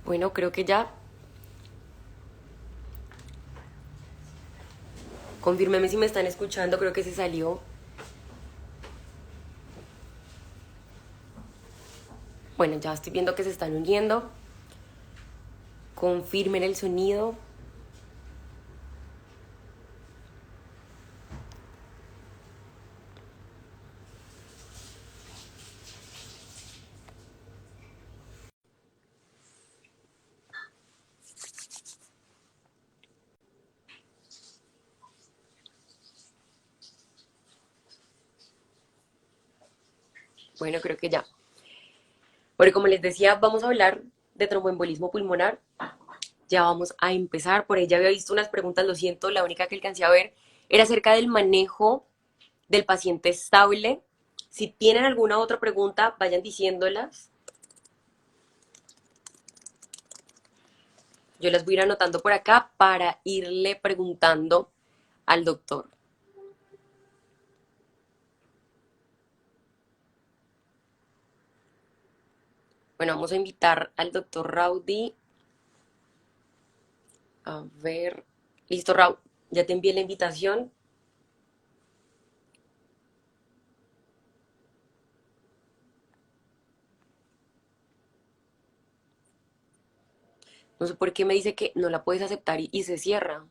Bueno, creo que ya. Confírmeme si me están escuchando, creo que se salió. Bueno, ya estoy viendo que se están uniendo. Confirmen el sonido. Bueno, creo que ya. Bueno, como les decía, vamos a hablar de tromboembolismo pulmonar. Ya vamos a empezar. Por ahí ya había visto unas preguntas, lo siento, la única que alcancé a ver era acerca del manejo del paciente estable. Si tienen alguna otra pregunta, vayan diciéndolas. Yo las voy a ir anotando por acá para irle preguntando al doctor. Bueno, vamos a invitar al doctor Raudy. A ver. Listo, Raúl. Ya te envié la invitación. No sé por qué me dice que no la puedes aceptar y se cierra.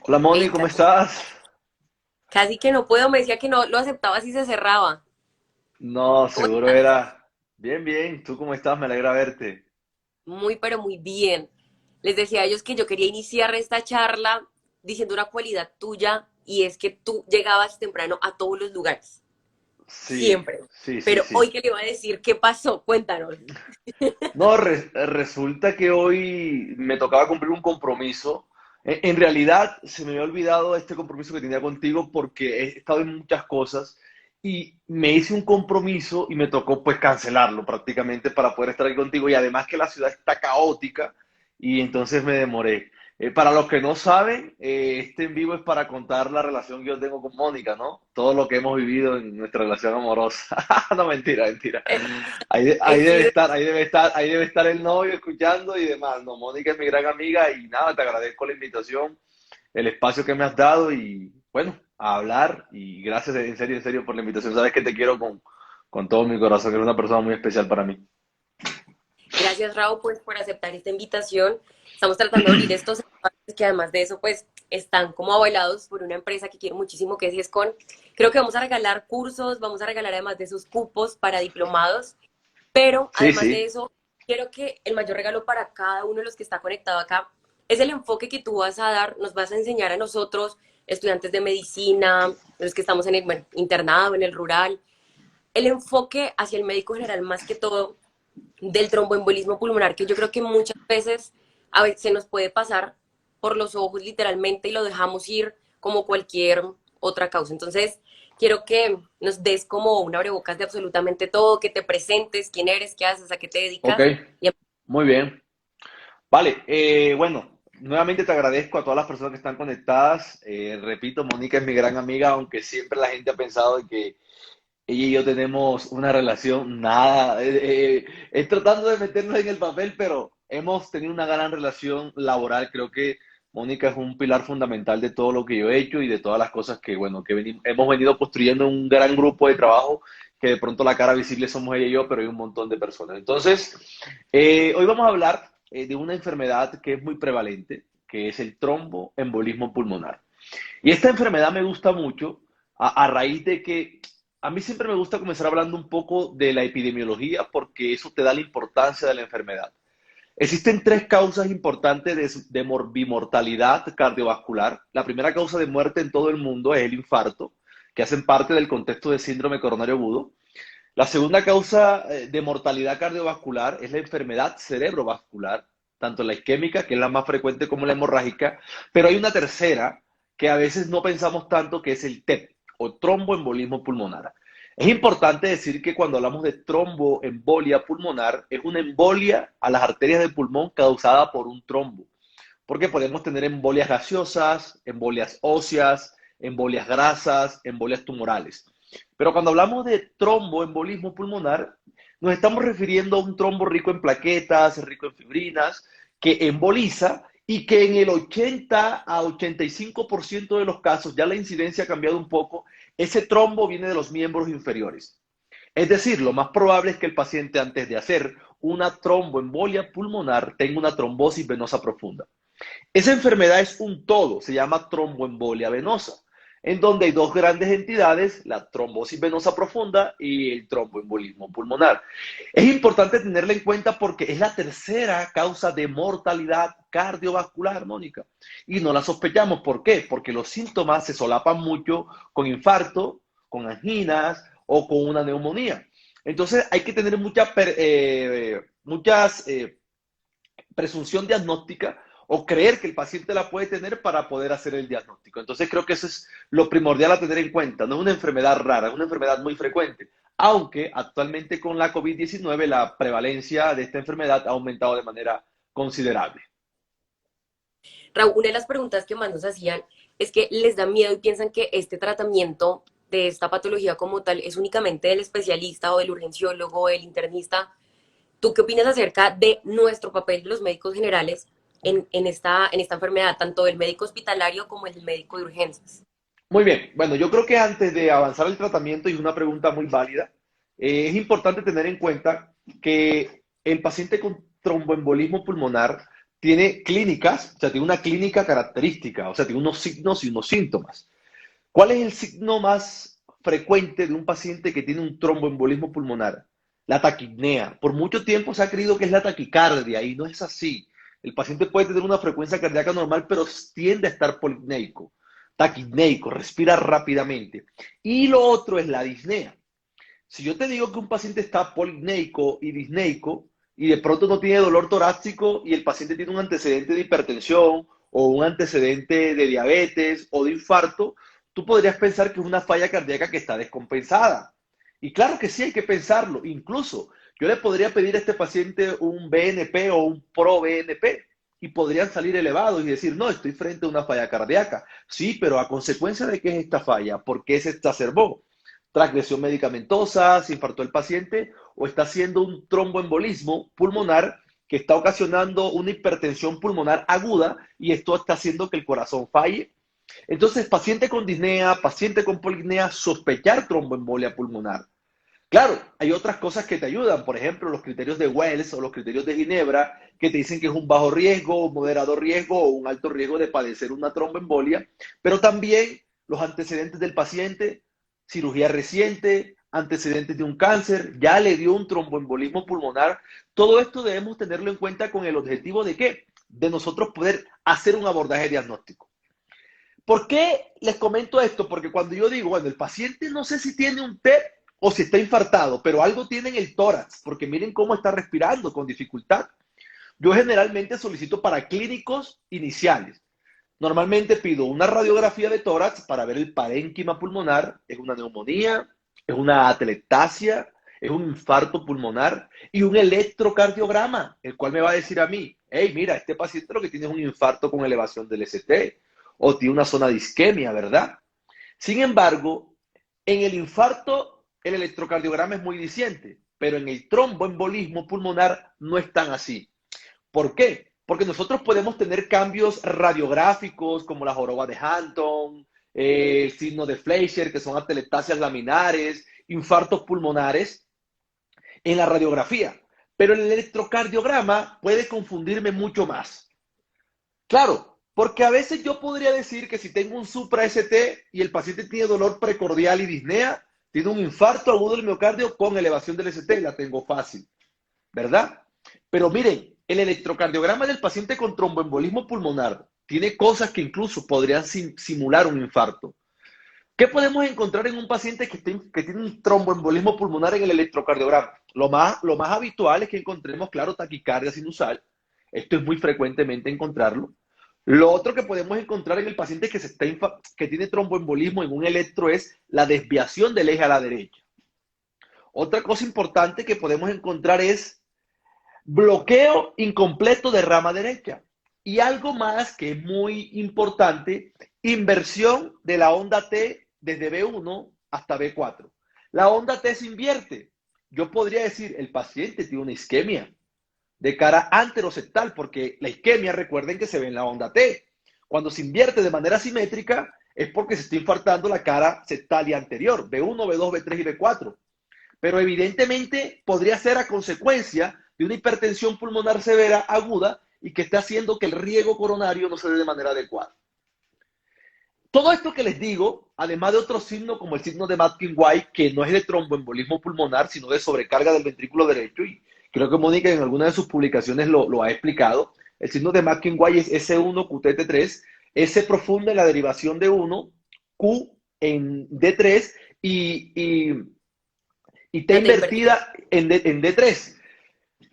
Hola Moni, Ey, ¿cómo estás? casi que no puedo. Me decía que no lo aceptaba si se cerraba. No, ¿Cómo seguro estás? era. Bien, bien. ¿Tú cómo estás? Me alegra verte. Muy, pero muy bien. Les decía a ellos que yo quería iniciar esta charla diciendo una cualidad tuya y es que tú llegabas temprano a todos los lugares. Sí, Siempre. sí, sí, Pero hoy sí. que le iba a decir, ¿qué pasó? Cuéntanos. No, resulta que hoy me tocaba cumplir un compromiso. En realidad se me había olvidado este compromiso que tenía contigo porque he estado en muchas cosas y me hice un compromiso y me tocó pues cancelarlo prácticamente para poder estar aquí contigo y además que la ciudad está caótica y entonces me demoré. Para los que no saben, este en vivo es para contar la relación que yo tengo con Mónica, ¿no? Todo lo que hemos vivido en nuestra relación amorosa. No, mentira, mentira. Eh, Ahí En debe sí, estar, ahí debe estar el novio escuchando y demás. No, Mónica es mi gran amiga y nada, te agradezco la invitación, el espacio que me has dado y bueno, a hablar y gracias en serio por la invitación. Sabes que te quiero con todo mi corazón, eres una persona muy especial para mí. gracias, Raúl, pues por aceptar esta invitación. Estamos tratando de abrir estos espacios que además de eso, pues están como avalados por una empresa que quiero muchísimo, que es GESCON. Creo que vamos a regalar cursos, vamos a regalar además de esos cupos para diplomados, pero Sí, además de sí, eso, quiero que el mayor regalo para cada uno de los que está conectado acá es el enfoque que tú vas a dar, nos vas a enseñar a nosotros, estudiantes de medicina, los que estamos en el bueno, internado, en el rural, el enfoque hacia el médico general más que todo del tromboembolismo pulmonar, que yo creo que muchas veces a veces se nos puede pasar por los ojos literalmente y lo dejamos ir como cualquier otra causa. Entonces, quiero que nos des como un abrebocas de absolutamente todo, que te presentes, quién eres, qué haces, a qué te ok, dedicas. Y muy bien. Vale, bueno, nuevamente te agradezco a todas las personas que están conectadas. Repito, Mónica es mi gran amiga, aunque siempre la gente ha pensado de que ella y yo tenemos una relación, nada, es tratando de meternos en el papel, pero hemos tenido una gran relación laboral. Creo que Mónica es un pilar fundamental de todo lo que yo he hecho y de todas las cosas que, bueno, que hemos venido construyendo un gran grupo de trabajo, que de pronto la cara visible somos ella y yo, pero hay un montón de personas. Entonces, hoy vamos a hablar de una enfermedad que es muy prevalente, que es el tromboembolismo pulmonar. Y esta enfermedad me gusta mucho a raíz de que a mí siempre me gusta comenzar hablando un poco de la epidemiología porque eso te da la importancia de la enfermedad. Existen tres causas importantes de bimortalidad cardiovascular. La primera causa de muerte en todo el mundo es el infarto, que hacen parte del contexto de síndrome coronario agudo. La segunda causa de mortalidad cardiovascular es la enfermedad cerebrovascular, tanto la isquémica, que es la más frecuente, como la hemorrágica, pero hay una tercera que a veces no pensamos tanto, que es el TEP, o tromboembolismo pulmonar. Es importante decir que cuando hablamos de tromboembolia pulmonar, es una embolia a las arterias del pulmón causada por un trombo, porque podemos tener embolias gaseosas, embolias óseas, embolias grasas, embolias tumorales. Pero cuando hablamos de tromboembolismo pulmonar, nos estamos refiriendo a un trombo rico en plaquetas, rico en fibrinas, que emboliza y que en el 80 a 85% de los casos, ya la incidencia ha cambiado un poco, ese trombo viene de los miembros inferiores. Es decir, lo más probable es que el paciente, antes de hacer una tromboembolia pulmonar, tenga una trombosis venosa profunda. Esa enfermedad es un todo, se llama tromboembolia venosa, en donde hay dos grandes entidades, la trombosis venosa profunda y el tromboembolismo pulmonar. Es importante tenerla en cuenta porque es la tercera causa de mortalidad cardiovascular, Mónica. Y no la sospechamos. ¿Por qué? Porque los síntomas se solapan mucho con infarto, con anginas o con una neumonía. Entonces hay que tener muchas presunción diagnóstica o creer que el paciente la puede tener para poder hacer el diagnóstico. Entonces creo que eso es lo primordial a tener en cuenta. No es una enfermedad rara, es una enfermedad muy frecuente, aunque actualmente con la COVID-19 la prevalencia de esta enfermedad ha aumentado de manera considerable. Raúl, una de las preguntas que más nos hacían es que les da miedo y piensan que este tratamiento de esta patología como tal es únicamente del especialista o del urgenciólogo o del internista. ¿Tú qué opinas acerca de nuestro papel de los médicos generales en esta enfermedad, tanto del médico hospitalario como el médico de urgencias? Muy bien, bueno, yo creo que antes de avanzar el tratamiento, y es una pregunta muy válida, es importante tener en cuenta que el paciente con tromboembolismo pulmonar tiene clínicas, o sea, tiene una clínica característica, o sea, tiene unos signos y unos síntomas. ¿Cuál es el signo más frecuente de un paciente que tiene un tromboembolismo pulmonar? La taquipnea. Por mucho tiempo se ha creído que es la taquicardia y no es así. El paciente puede tener una frecuencia cardíaca normal, pero tiende a estar polipneico, taquipneico, respira rápidamente. Y lo otro es la disnea. Si yo te digo que un paciente está polipneico y disneico y de pronto no tiene dolor torácico y el paciente tiene un antecedente de hipertensión o un antecedente de diabetes o de infarto, tú podrías pensar que es una falla cardíaca que está descompensada. Y claro que sí, hay que pensarlo. Incluso yo le podría pedir a este paciente un BNP o un pro-BNP y podrían salir elevados y decir, no, estoy frente a una falla cardíaca. Sí, pero a consecuencia de qué es esta falla, ¿por qué se exacerbó? Transgresión medicamentosa, se infartó el paciente o está haciendo un tromboembolismo pulmonar que está ocasionando una hipertensión pulmonar aguda y esto está haciendo que el corazón falle. Entonces, paciente con disnea, paciente con polipnea, sospechar tromboembolia pulmonar. Claro, hay otras cosas que te ayudan, por ejemplo, los criterios de Wells o los criterios de Ginebra, que te dicen que es un bajo riesgo, un moderado riesgo o un alto riesgo de padecer una tromboembolia, pero también los antecedentes del paciente, cirugía reciente, antecedentes de un cáncer, ya le dio un tromboembolismo pulmonar. Todo esto debemos tenerlo en cuenta con el objetivo de ¿qué? De nosotros poder hacer un abordaje diagnóstico. ¿Por qué les comento esto? Porque cuando yo digo, bueno, el paciente no sé si tiene un TEP o si está infartado, pero algo tiene en el tórax, porque miren cómo está respirando con dificultad. Yo generalmente solicito para clínicos iniciales. Normalmente pido una radiografía de tórax para ver el parénquima pulmonar, es una neumonía, es una atelectasia, es un infarto pulmonar y un electrocardiograma, el cual me va a decir a mí, hey, mira, este paciente lo que tiene es un infarto con elevación del ST o tiene una zona de isquemia, ¿verdad? Sin embargo, en el infarto el electrocardiograma es muy diciente, pero en el tromboembolismo pulmonar no es tan así. ¿Por qué? Porque nosotros podemos tener cambios radiográficos como la joroba de Huntington, el signo de Fleischer, que son atelectasias laminares, infartos pulmonares en la radiografía. Pero el electrocardiograma puede confundirme mucho más. Claro, porque a veces yo podría decir que si tengo un supra-ST y el paciente tiene dolor precordial y disnea, tiene un infarto agudo del miocardio con elevación del ST, la tengo fácil, ¿verdad? Pero miren, el electrocardiograma del paciente con tromboembolismo pulmonar tiene cosas que incluso podrían simular un infarto. ¿Qué podemos encontrar en un paciente que tiene un tromboembolismo pulmonar en el electrocardiograma? Lo más habitual es que encontremos, claro, taquicardia sinusal, Esto es muy frecuentemente encontrarlo. Lo otro que podemos encontrar en el paciente que, que tiene tromboembolismo en un electro es la desviación del eje a la derecha. Otra cosa importante que podemos encontrar es bloqueo incompleto de rama derecha. Y algo más que es muy importante, inversión de la onda T desde B1 hasta B4. La onda T se invierte. Yo podría decir, el paciente tiene una isquemia de cara anteroseptal, porque la isquemia, recuerden que se ve en la onda T. Cuando se invierte de manera simétrica, es porque se está infartando la cara septal y anterior, B1, B2, B3 y B4. Pero evidentemente podría ser a consecuencia de una hipertensión pulmonar severa aguda y que está haciendo que el riego coronario no se dé de manera adecuada. Todo esto que les digo, además de otros signos como el signo de Matkin-White, que no es de tromboembolismo pulmonar, sino de sobrecarga del ventrículo derecho, y creo que Mónica en alguna de sus publicaciones lo ha explicado, el signo de Matkin-White es S1QTT3, S profunda en la derivación de 1, Q en D3 y T La T invertida. invertida en D3.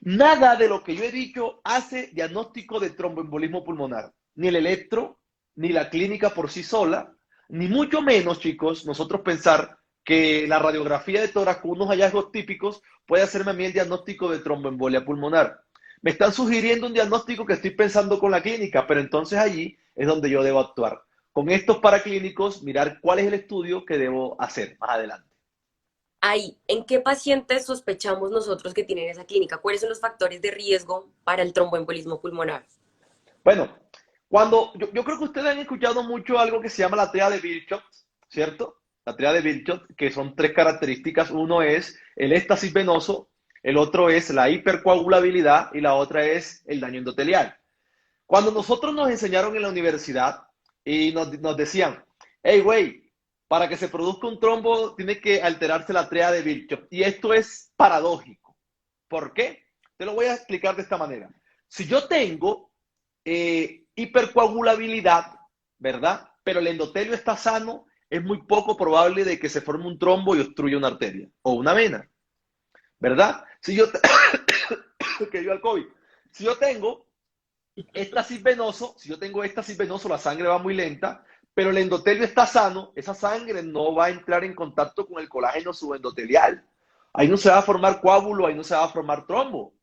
Nada de lo que yo he dicho hace diagnóstico de tromboembolismo pulmonar. Ni el electro, ni la clínica por sí sola, ni mucho menos, chicos, nosotros pensar que la radiografía de tórax con unos hallazgos típicos puede hacerme a mí el diagnóstico de tromboembolia pulmonar. Me están sugiriendo un diagnóstico que estoy pensando con la clínica, pero entonces allí es donde yo debo actuar. Con estos paraclínicos, mirar cuál es el estudio que debo hacer más adelante. Ahí, ¿en qué pacientes sospechamos nosotros que tienen esa clínica? ¿Cuáles son los factores de riesgo para el tromboembolismo pulmonar? Bueno, yo creo que ustedes han escuchado mucho algo que se llama la tríada de Virchow, ¿cierto? La tríada de Virchow, que son tres características. Uno es el éxtasis venoso, el otro es la hipercoagulabilidad y la otra es el daño endotelial. Cuando nosotros nos enseñaron en la universidad y nos decían, hey, güey, para que se produzca un trombo tiene que alterarse la tríada de Virchow. Y esto es paradójico. ¿Por qué? Te lo voy a explicar de esta manera. Si yo tengo hipercoagulabilidad, ¿verdad? Pero el endotelio está sano, es muy poco probable de que se forme un trombo y obstruya una arteria o una vena, ¿verdad? Si yo, que yo al COVID, si yo tengo éxtasis venoso, la sangre va muy lenta, pero el endotelio está sano, esa sangre no va a entrar en contacto con el colágeno subendotelial. Ahí no se va a formar coágulo, ahí no se va a formar trombo.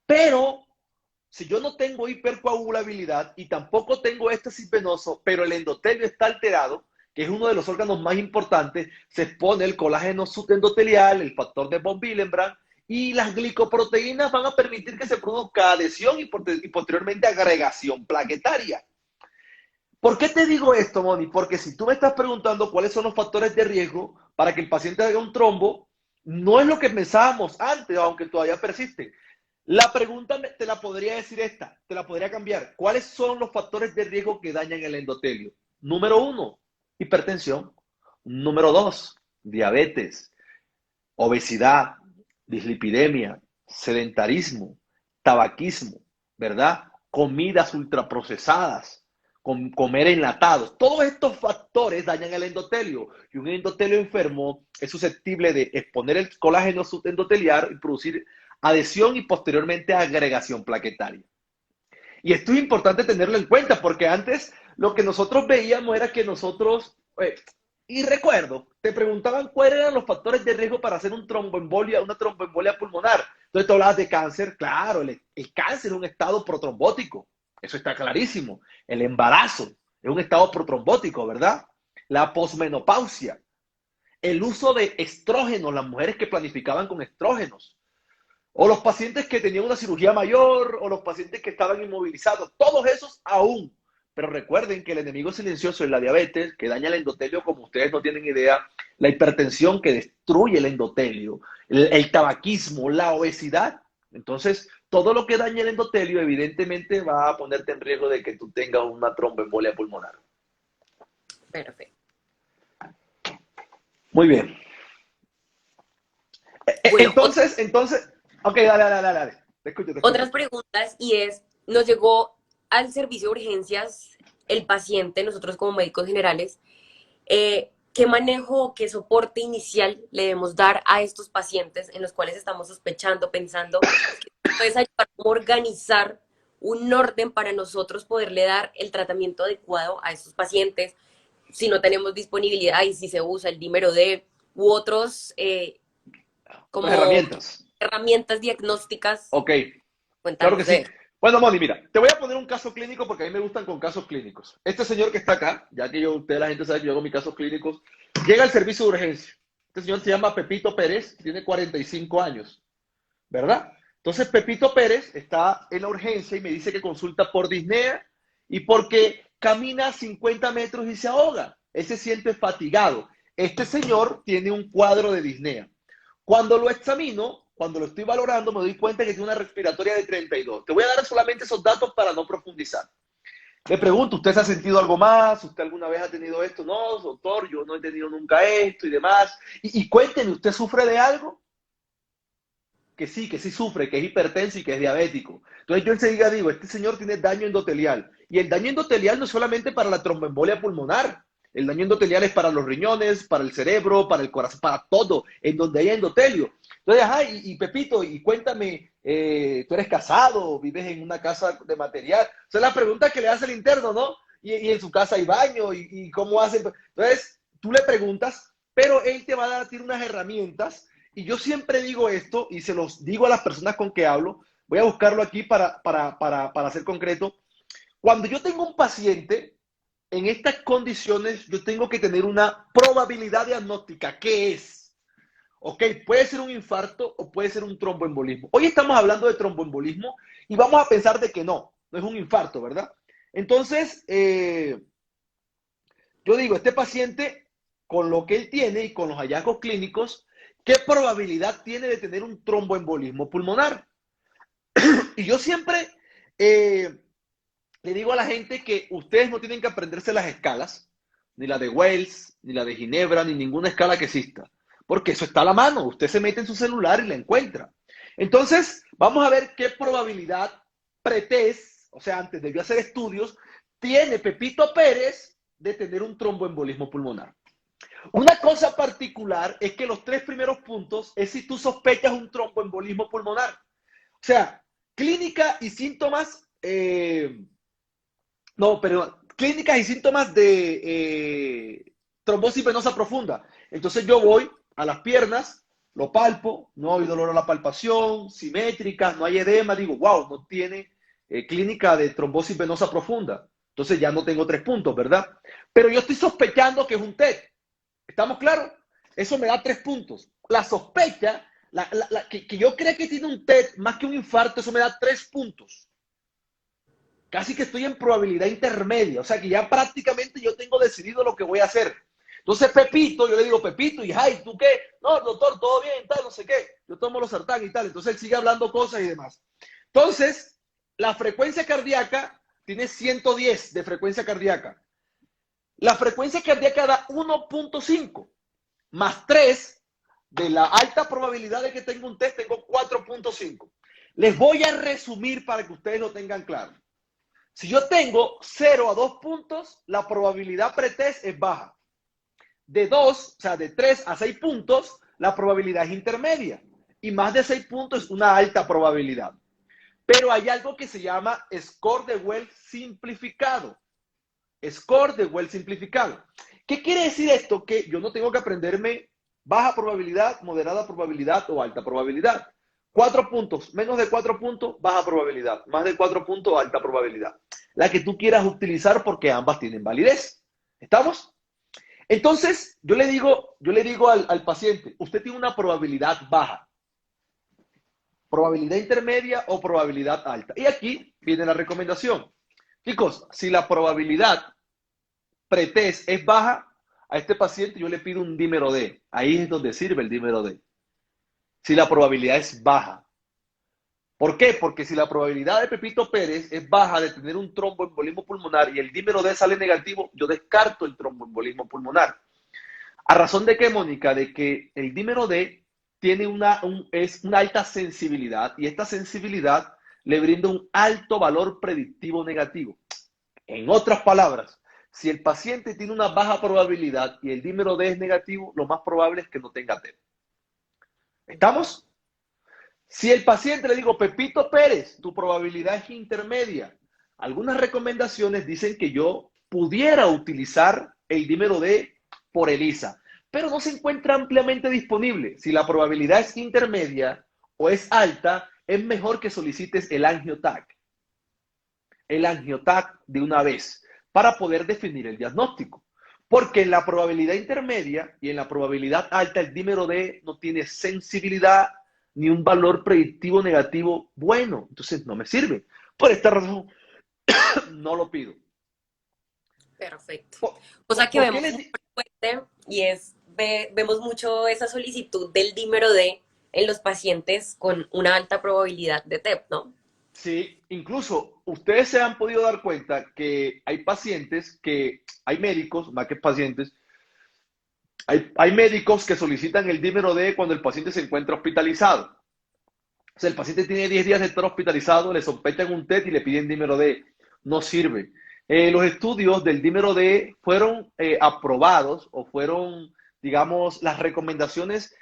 Pero si yo no tengo hipercoagulabilidad y tampoco tengo éxtasis venoso, pero el endotelio está alterado, que es uno de los órganos más importantes, se expone el colágeno subendotelial, el factor de von Willebrand, y las glicoproteínas van a permitir que se produzca adhesión y posteriormente agregación plaquetaria. ¿Por qué te digo esto, Moni? Porque si tú me estás preguntando cuáles son los factores de riesgo para que el paciente haga un trombo, no es lo que pensábamos antes, aunque todavía persiste. La pregunta te la podría decir esta, te la podría cambiar. ¿Cuáles son los factores de riesgo que dañan el endotelio? Número uno, hipertensión. Número dos, diabetes, obesidad, dislipidemia, sedentarismo, tabaquismo, ¿verdad? Comidas ultraprocesadas, comer enlatados. Todos estos factores dañan el endotelio y un endotelio enfermo es susceptible de exponer el colágeno subendotelial y producir adhesión y posteriormente agregación plaquetaria. Y esto es importante tenerlo en cuenta porque antes lo que nosotros veíamos era que nosotros, y recuerdo, te preguntaban cuáles eran los factores de riesgo para hacer una tromboembolia pulmonar. Entonces tú hablabas de cáncer, claro, el cáncer es un estado protrombótico, eso está clarísimo. El embarazo es un estado protrombótico, ¿verdad? La posmenopausia, el uso de estrógenos, las mujeres que planificaban con estrógenos, o los pacientes que tenían una cirugía mayor, o los pacientes que estaban inmovilizados, todos esos aún. Pero recuerden que el enemigo silencioso es la diabetes, que daña el endotelio como ustedes no tienen idea, la hipertensión que destruye el endotelio, el tabaquismo, la obesidad. Entonces, todo lo que daña el endotelio evidentemente va a ponerte en riesgo de que tú tengas una tromboembolia pulmonar. Perfecto. Muy bien. Bueno, Entonces, ok, dale. Te escucho. otras preguntas y es, nos llegó al servicio de urgencias el paciente, nosotros como médicos generales, ¿qué manejo, qué soporte inicial le debemos dar a estos pacientes en los cuales estamos sospechando, pensando que puedes ayudar a organizar un orden para nosotros poderle dar el tratamiento adecuado a estos pacientes si no tenemos disponibilidad y si se usa el dímero D u otros Otras como herramientas. herramientas diagnósticas. Ok, claro que Cuéntanos de sí. eso. Bueno, Moni, mira, te voy a poner un caso clínico porque a mí me gustan con casos clínicos. Este señor que está acá, ya que usted, la gente sabe que yo hago mis casos clínicos, llega al servicio de urgencia. Este señor se llama Pepito Pérez, tiene 45 años, ¿verdad? Entonces Pepito Pérez está en la urgencia y me dice que consulta por disnea y porque camina 50 metros y se ahoga. Él se siente fatigado. Este señor tiene un cuadro de disnea. Cuando lo examino, cuando lo estoy valorando, me doy cuenta que tiene una respiratoria de 32. Te voy a dar solamente esos datos para no profundizar. Le pregunto, ¿usted se ha sentido algo más? ¿Usted alguna vez ha tenido esto? No, doctor, yo no he tenido nunca esto y demás. Y cuénteme, ¿usted sufre de algo? Que sí sufre, que es hipertenso y que es diabético. Entonces yo enseguida digo, este señor tiene daño endotelial. Y el daño endotelial no es solamente para la tromboembolia pulmonar. El daño endotelial es para los riñones, para el cerebro, para el corazón, para todo, en donde hay endotelio. Entonces, ajá, Pepito, y cuéntame, ¿tú eres casado? ¿Vives en una casa de material? O sea, la pregunta que le hace el interno, ¿no? Y en su casa hay baño, y cómo hace. Entonces, tú le preguntas, pero él te va a dar a ti unas herramientas y yo siempre digo esto y se los digo a las personas con que hablo. Voy a buscarlo aquí para ser concreto. Cuando yo tengo un paciente en estas condiciones, yo tengo que tener una probabilidad diagnóstica. ¿Qué es? Ok, puede ser un infarto o puede ser un tromboembolismo. Hoy estamos hablando de tromboembolismo y vamos a pensar de que no es un infarto, ¿verdad? Entonces, yo digo, este paciente, con lo que él tiene y con los hallazgos clínicos, ¿qué probabilidad tiene de tener un tromboembolismo pulmonar? Y yo siempre le digo a la gente que ustedes no tienen que aprenderse las escalas, ni la de Wells, ni la de Ginebra, ni ninguna escala que exista, porque eso está a la mano. Usted se mete en su celular y la encuentra. Entonces, vamos a ver qué probabilidad pretest, o sea, antes de yo hacer estudios, tiene Pepito Pérez de tener un tromboembolismo pulmonar. Una cosa particular es que los tres primeros puntos es si tú sospechas un tromboembolismo pulmonar. O sea, clínica y síntomas, no, pero clínicas y síntomas de trombosis venosa profunda. Entonces yo voy a las piernas, lo palpo, no hay dolor a la palpación, simétrica, no hay edema, digo, wow, no tiene clínica de trombosis venosa profunda. Entonces ya no tengo 3 puntos, ¿verdad? Pero yo estoy sospechando que es un TED. ¿Estamos claros? Eso me da 3 puntos. La sospecha, que yo creo que tiene un TED más que un infarto, eso me da 3 puntos. Casi que estoy en probabilidad intermedia, o sea que ya prácticamente yo tengo decidido lo que voy a hacer. Entonces Pepito, yo le digo, Pepito, y ay, ¿tú qué? No, doctor, todo bien, tal, no sé qué. Yo tomo los sartán y tal. Entonces él sigue hablando cosas y demás. Entonces, la frecuencia cardíaca tiene 110 de frecuencia cardíaca. La frecuencia cardíaca da 1.5 más 3 de la alta probabilidad de que tenga un test, tengo 4.5. Les voy a resumir para que ustedes lo tengan claro. Si yo tengo 0 a 2 puntos, la probabilidad pretest es baja. De 2, o sea, de 3 a 6 puntos, la probabilidad es intermedia. Y más de 6 puntos es una alta probabilidad. Pero hay algo que se llama score de Wells simplificado. Score de Wells simplificado. ¿Qué quiere decir esto? Que yo no tengo que aprenderme baja probabilidad, moderada probabilidad o alta probabilidad. 4 puntos, menos de 4 puntos, baja probabilidad. Más de 4 puntos, alta probabilidad. La que tú quieras utilizar porque ambas tienen validez. ¿Estamos? Entonces, yo le digo al paciente, usted tiene una probabilidad baja, probabilidad intermedia o probabilidad alta. Y aquí viene la recomendación. Chicos, si la probabilidad pretest es baja, a este paciente yo le pido un dímero D. Ahí es donde sirve el dímero D. Si la probabilidad es baja. ¿Por qué? Porque si la probabilidad de Pepito Pérez es baja de tener un tromboembolismo pulmonar y el dímero D sale negativo, yo descarto el tromboembolismo pulmonar. ¿A razón de qué, Mónica? De que el dímero D tiene es una alta sensibilidad y esta sensibilidad le brinda un alto valor predictivo negativo. En otras palabras, si el paciente tiene una baja probabilidad y el dímero D es negativo, lo más probable es que no tenga TED. ¿Estamos? Si el paciente le digo, Pepito Pérez, tu probabilidad es intermedia, algunas recomendaciones dicen que yo pudiera utilizar el dímero D por ELISA, pero no se encuentra ampliamente disponible. Si la probabilidad es intermedia o es alta, es mejor que solicites el angiotac de una vez para poder definir el diagnóstico. Porque en la probabilidad intermedia y en la probabilidad alta el dímero D no tiene sensibilidad ni un valor predictivo negativo bueno. Entonces no me sirve. Por esta razón no lo pido. Perfecto. ¿Por, O sea que por qué vemos les muy frecuente y vemos mucho esa solicitud del dímero D en los pacientes con una alta probabilidad de TEP, ¿no? Sí, incluso ustedes se han podido dar cuenta que hay pacientes que, hay médicos, más que pacientes, hay médicos que solicitan el dímero D cuando el paciente se encuentra hospitalizado. O sea, el paciente tiene 10 días de estar hospitalizado, le sospechan un TET y le piden dímero D. No sirve. Los estudios del dímero D fueron aprobados o fueron, digamos, las recomendaciones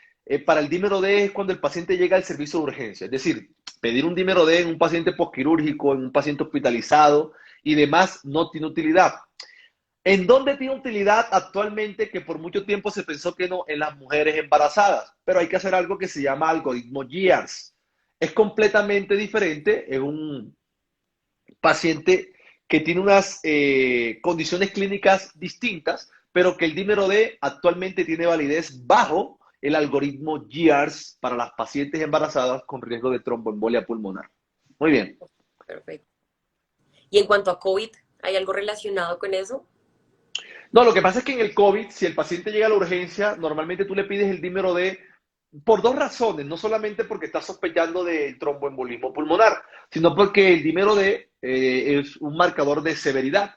para el dímero D es cuando el paciente llega al servicio de urgencia. Es decir, pedir un dímero D en un paciente posquirúrgico, en un paciente hospitalizado y demás no tiene utilidad. ¿En dónde tiene utilidad actualmente que por mucho tiempo se pensó que no? En las mujeres embarazadas. Pero hay que hacer algo que se llama algoritmo GEARS. Es completamente diferente, es un paciente que tiene unas condiciones clínicas distintas, pero que el dímero D actualmente tiene validez bajo el algoritmo GEARS para las pacientes embarazadas con riesgo de tromboembolia pulmonar. Muy bien. Perfecto. Y en cuanto a COVID, ¿hay algo relacionado con eso? No, lo que pasa es que en el COVID, si el paciente llega a la urgencia, normalmente tú le pides el dímero D por dos razones, no solamente porque estás sospechando de tromboembolismo pulmonar, sino porque el dímero D es un marcador de severidad.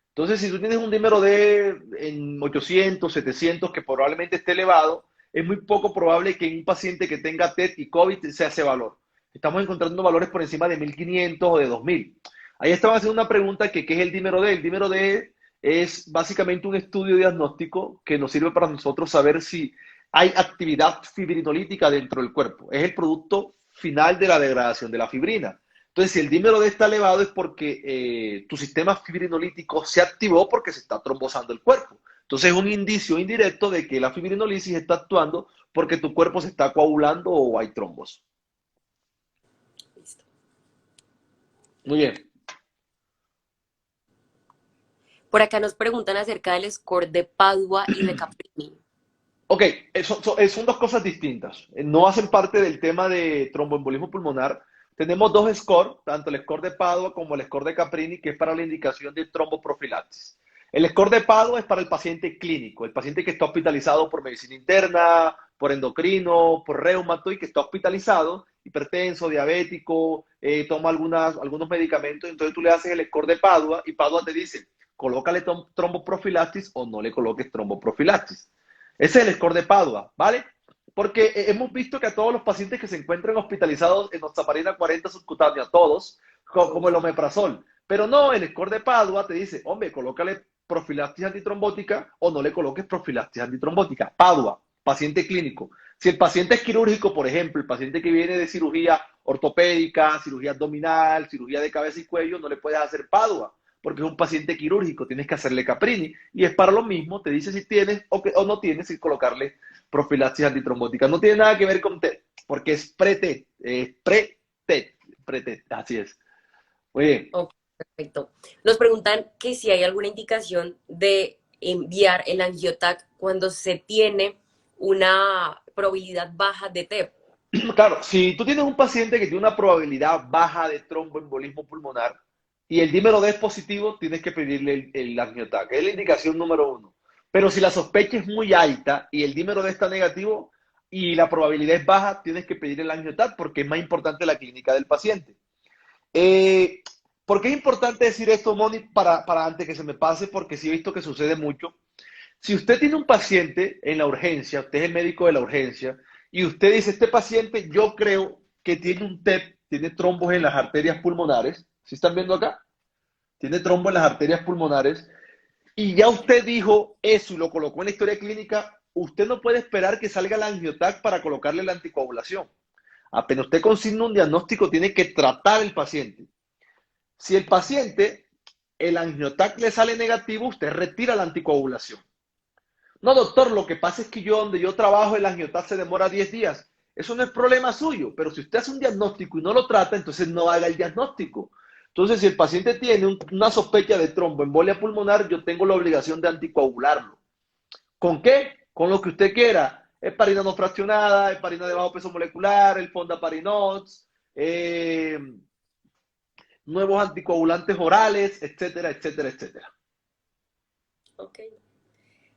Entonces, si tú tienes un dímero D en 800, 700, que probablemente esté elevado, es muy poco probable que en un paciente que tenga TET y COVID sea ese valor. Estamos encontrando valores por encima de 1500 o de 2000. Ahí estaban haciendo una pregunta que ¿qué es el dímero D? El dímero D es básicamente un estudio diagnóstico que nos sirve para nosotros saber si hay actividad fibrinolítica dentro del cuerpo. Es el producto final de la degradación de la fibrina. Entonces, si el dímero D está elevado es porque tu sistema fibrinolítico se activó porque se está trombosando el cuerpo. Entonces, es un indicio indirecto de que la fibrinolisis está actuando porque tu cuerpo se está coagulando o hay trombos. Listo. Muy bien. Por acá nos preguntan acerca del score de Padua y de Caprini. Ok, son dos cosas distintas. No hacen parte del tema de tromboembolismo pulmonar. Tenemos dos scores, tanto el score de Padua como el score de Caprini, que es para la indicación de tromboprofilaxis. El score de Padua es para el paciente clínico, el paciente que está hospitalizado por medicina interna, por endocrino, por reumato y que está hospitalizado, hipertenso, diabético, toma algunos medicamentos. Entonces tú le haces el score de Padua y Padua te dice, colócale tromboprofilaxis o no le coloques tromboprofilaxis. Ese es el score de Padua, ¿vale? Porque hemos visto que a todos los pacientes que se encuentran hospitalizados en noxaparina 40 subcutánea, todos, como el omeprazol. Pero no, el score de Padua te dice, hombre, colócale profilaxis antitrombótica o no le coloques profilaxis antitrombótica. Padua, paciente clínico. Si el paciente es quirúrgico, por ejemplo, el paciente que viene de cirugía ortopédica, cirugía abdominal, cirugía de cabeza y cuello, no le puedes hacer Padua porque es un paciente quirúrgico, tienes que hacerle Caprini, y es para lo mismo, te dice si tienes o no tienes, y colocarle profilaxis antitrombótica. No tiene nada que ver con TET, porque es pre-TET, pre-TET, así es. Muy bien. Ok, perfecto. Nos preguntan que si hay alguna indicación de enviar el angiotac cuando se tiene una probabilidad baja de TEP. Claro, si tú tienes un paciente que tiene una probabilidad baja de tromboembolismo pulmonar y el dímero D es positivo, tienes que pedirle el angiotac. Es la indicación número uno. Pero si la sospecha es muy alta y el dímero D está negativo y la probabilidad es baja, tienes que pedir el angiotac porque es más importante la clínica del paciente. Eh, ¿Por qué es importante decir esto, Moni, para antes que se me pase? Porque sí he visto que sucede mucho. Si usted tiene un paciente en la urgencia, usted es el médico de la urgencia, y usted dice, este paciente yo creo que tiene un TEP, tiene trombos en las arterias pulmonares, ¿sí están viendo acá? Tiene trombo en las arterias pulmonares, y ya usted dijo eso y lo colocó en la historia clínica, usted no puede esperar que salga la angiotac para colocarle la anticoagulación. Apenas usted consigna un diagnóstico, tiene que tratar el paciente. Si el paciente, el angiotac le sale negativo, usted retira la anticoagulación. No, doctor, lo que pasa es que yo donde yo trabajo el angiotac se demora 10 días. Eso no es problema suyo, pero si usted hace un diagnóstico y no lo trata, entonces no haga el diagnóstico. Entonces, si el paciente tiene una sospecha de tromboembolia pulmonar, yo tengo la obligación de anticoagularlo. ¿Con qué? Con lo que usted quiera. Heparina no fraccionada, heparina de bajo peso molecular, el fondaparinux, nuevos anticoagulantes orales, etcétera, etcétera, etcétera. Ok.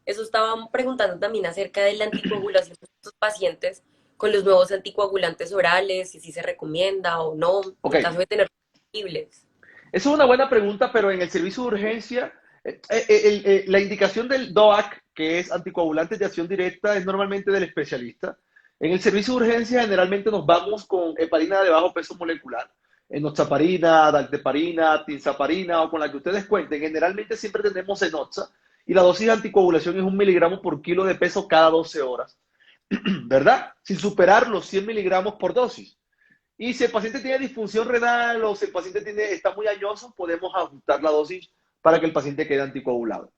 Eso estaban preguntando también acerca de la anticoagulación de estos pacientes con los nuevos anticoagulantes orales, si sí se recomienda o no, Ok, en caso de tener disponibles. esa es una buena pregunta, pero en el servicio de urgencia, la indicación del DOAC, que es anticoagulantes de acción directa, es normalmente del especialista. En el servicio de urgencia generalmente nos vamos con heparina de bajo peso molecular, enoxaparina, dalteparina, tinzaparina o con la que ustedes cuenten. Generalmente siempre tenemos enoxa y la dosis de anticoagulación es 1 miligramo por kilo de peso cada 12 horas, ¿verdad? Sin superar los 100 miligramos por dosis. Y si el paciente tiene disfunción renal o si el paciente está muy añoso, podemos ajustar la dosis para que el paciente quede anticoagulado.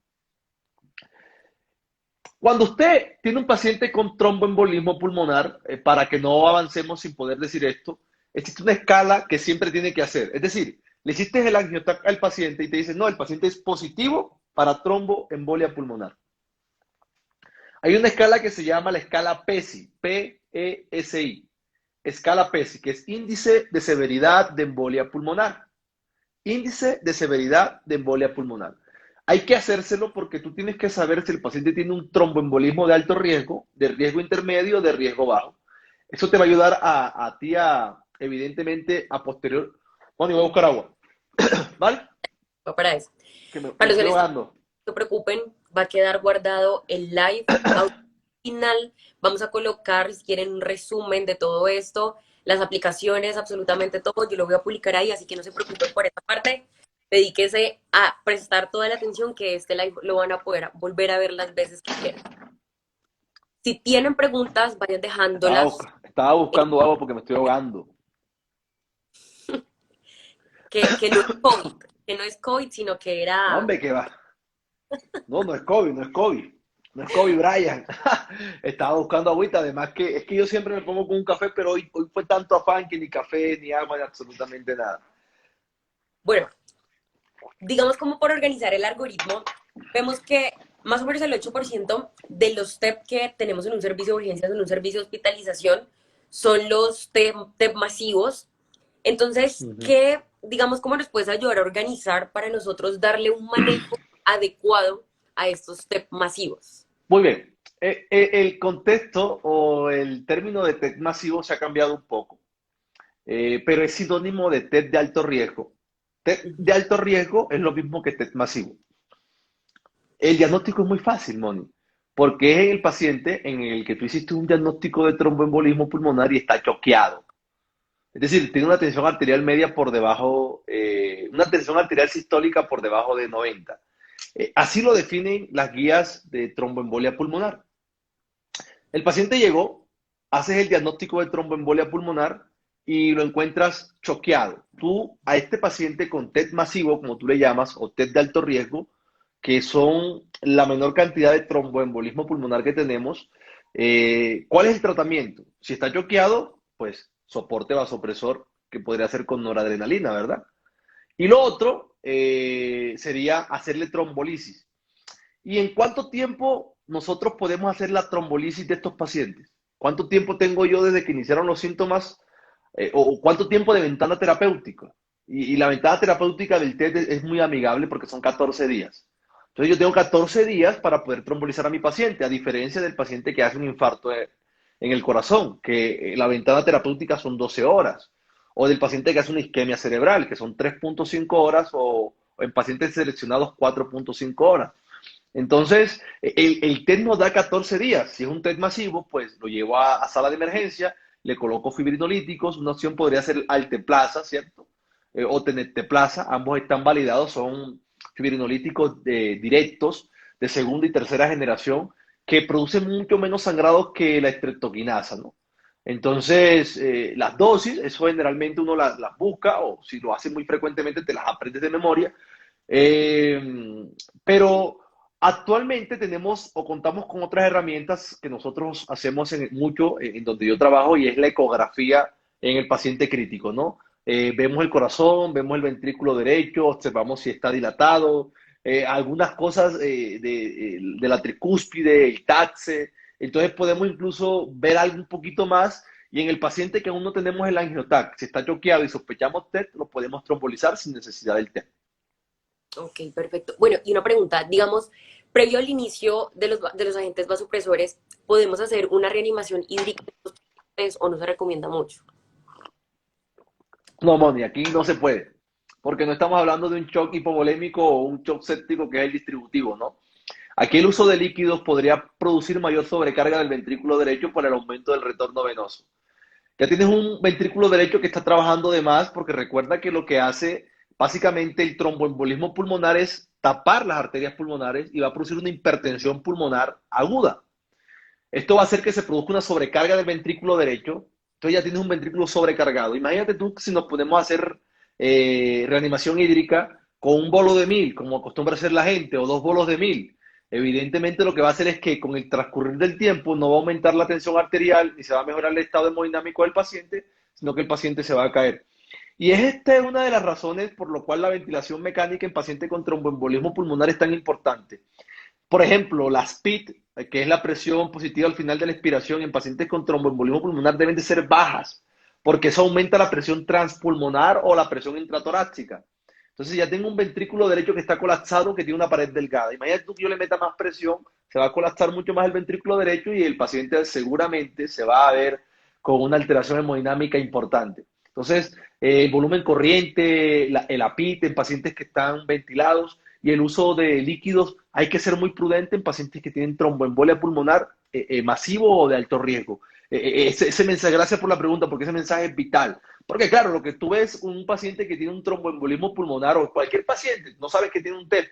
Cuando usted tiene un paciente con tromboembolismo pulmonar, para que no avancemos sin poder decir esto, existe una escala que siempre tiene que hacer. Es decir, le hiciste el angiotac al paciente y te dicen, no, el paciente es positivo para tromboembolia pulmonar. Hay una escala que se llama la escala PESI, P-E-S-I, escala PESI, que es índice de severidad de embolia pulmonar. Índice de severidad de embolia pulmonar. Hay que hacérselo porque tú tienes que saber si el paciente tiene un tromboembolismo de alto riesgo, de riesgo intermedio o de riesgo bajo. Eso te va a ayudar a ti evidentemente, a posterior. Bueno, y voy a buscar agua. ¿Vale? No para eso. Que me Para los estoy que ahogando. no se preocupen, va a quedar guardado el live al final. Vamos a colocar, si quieren, un resumen de todo esto, las aplicaciones, absolutamente todo. Yo lo voy a publicar ahí, así que no se preocupen por esa parte. Dedíquese a prestar toda la atención que este live lo van a poder volver a ver las veces que quieran. Si tienen preguntas, vayan dejándolas. Estaba buscando agua porque me estoy ahogando. Que no es COVID, que no es COVID, sino que No, era. hombre, que va. No, no es COVID, no es COVID. No es Kobe Bryant. Estaba buscando agüita, además que es que yo siempre me pongo con un café, pero hoy fue tanto afán que ni café, ni agua, ni absolutamente nada. Bueno, digamos como por organizar el algoritmo, vemos que más o menos el 8% de los TEP que tenemos en un servicio de urgencias, en un servicio de hospitalización, son los TEP masivos. Entonces, Ujú. ¿qué, digamos, cómo nos puedes ayudar a organizar para nosotros darle un manejo adecuado a estos TEP masivos? Muy bien. El contexto o el término de TED masivo se ha cambiado un poco, pero es sinónimo de TED de alto riesgo. TED de alto riesgo es lo mismo que TED masivo. El diagnóstico es muy fácil, Moni, porque es en el paciente en el que tú hiciste un diagnóstico de tromboembolismo pulmonar y está choqueado. Es decir, tiene una tensión arterial media por debajo, una tensión arterial sistólica por debajo de 90. Así lo definen las guías de tromboembolia pulmonar. El paciente llegó, haces el diagnóstico de tromboembolia pulmonar y lo encuentras choqueado. Tú a este paciente con TED masivo, como tú le llamas, o TED de alto riesgo, que son la menor cantidad de tromboembolismo pulmonar que tenemos, ¿cuál es el tratamiento? Si está choqueado, pues soporte vasopresor que podría ser con noradrenalina, ¿verdad? Y lo otro sería hacerle trombolisis. ¿Y en cuánto tiempo nosotros podemos hacer la trombolisis de estos pacientes? ¿Cuánto tiempo tengo yo desde que iniciaron los síntomas o cuánto tiempo de ventana terapéutica? Y la ventana terapéutica del TED es muy amigable porque son 14 días. Entonces yo tengo 14 días para poder trombolizar a mi paciente, a diferencia del paciente que hace un infarto en el corazón, que la ventana terapéutica son 12 horas, o del paciente que hace una isquemia cerebral, que son 3,5 horas, o en pacientes seleccionados 4,5 horas. Entonces, el TED nos da 14 días. Si es un TED masivo, pues lo llevo a sala de emergencia, le coloco fibrinolíticos. Una opción podría ser alteplasa, ¿cierto? O tenecteplasa. Ambos están validados, son fibrinolíticos directos de segunda y tercera generación que producen mucho menos sangrados que la estreptoquinasa, ¿no? Entonces, las dosis, eso generalmente uno las busca, o si lo hace muy frecuentemente, te las aprendes de memoria. Pero actualmente tenemos o contamos con otras herramientas que nosotros hacemos mucho en donde yo trabajo y es la ecografía en el paciente crítico, ¿no? Vemos el corazón, vemos el ventrículo derecho, observamos si está dilatado, algunas cosas de la tricúspide, el taxe. Entonces podemos incluso ver algo un poquito más y en el paciente que aún no tenemos el angiotac, si está choqueado y sospechamos TET, lo podemos trombolizar sin necesidad del TET. Ok, perfecto. Bueno, y una pregunta, digamos, previo al inicio de los agentes vasopresores, ¿podemos hacer una reanimación hídrica en los pacientes o no se recomienda mucho? No, Moni, aquí no se puede, porque no estamos hablando de un shock hipovolémico o un shock séptico que es el distributivo, ¿no? Aquí el uso de líquidos podría producir mayor sobrecarga del ventrículo derecho por el aumento del retorno venoso. Ya tienes un ventrículo derecho que está trabajando de más porque recuerda que lo que hace básicamente el tromboembolismo pulmonar es tapar las arterias pulmonares y va a producir una hipertensión pulmonar aguda. Esto va a hacer que se produzca una sobrecarga del ventrículo derecho. Entonces ya tienes un ventrículo sobrecargado. Imagínate tú si nos ponemos a hacer reanimación hídrica con un bolo de 1000, como acostumbra hacer la gente, o dos bolos de 1000. Evidentemente lo que va a hacer es que con el transcurrir del tiempo no va a aumentar la tensión arterial ni se va a mejorar el estado hemodinámico del paciente, sino que el paciente se va a caer. Y esta es una de las razones por lo cual la ventilación mecánica en pacientes con tromboembolismo pulmonar es tan importante. Por ejemplo, las PIT, que es la presión positiva al final de la expiración en pacientes con tromboembolismo pulmonar, deben de ser bajas, porque eso aumenta la presión transpulmonar o la presión intratorácica. Entonces ya tengo un ventrículo derecho que está colapsado, que tiene una pared delgada. Imagínate tú que yo le meta más presión, se va a colapsar mucho más el ventrículo derecho y el paciente seguramente se va a ver con una alteración hemodinámica importante. Entonces, el volumen corriente, el APIT en pacientes que están ventilados, y el uso de líquidos, hay que ser muy prudente en pacientes que tienen tromboembolia pulmonar masivo o de alto riesgo. Ese mensaje, gracias por la pregunta, porque ese mensaje es vital. Porque claro, lo que tú ves un paciente que tiene un tromboembolismo pulmonar o cualquier paciente, no sabes que tiene un TEP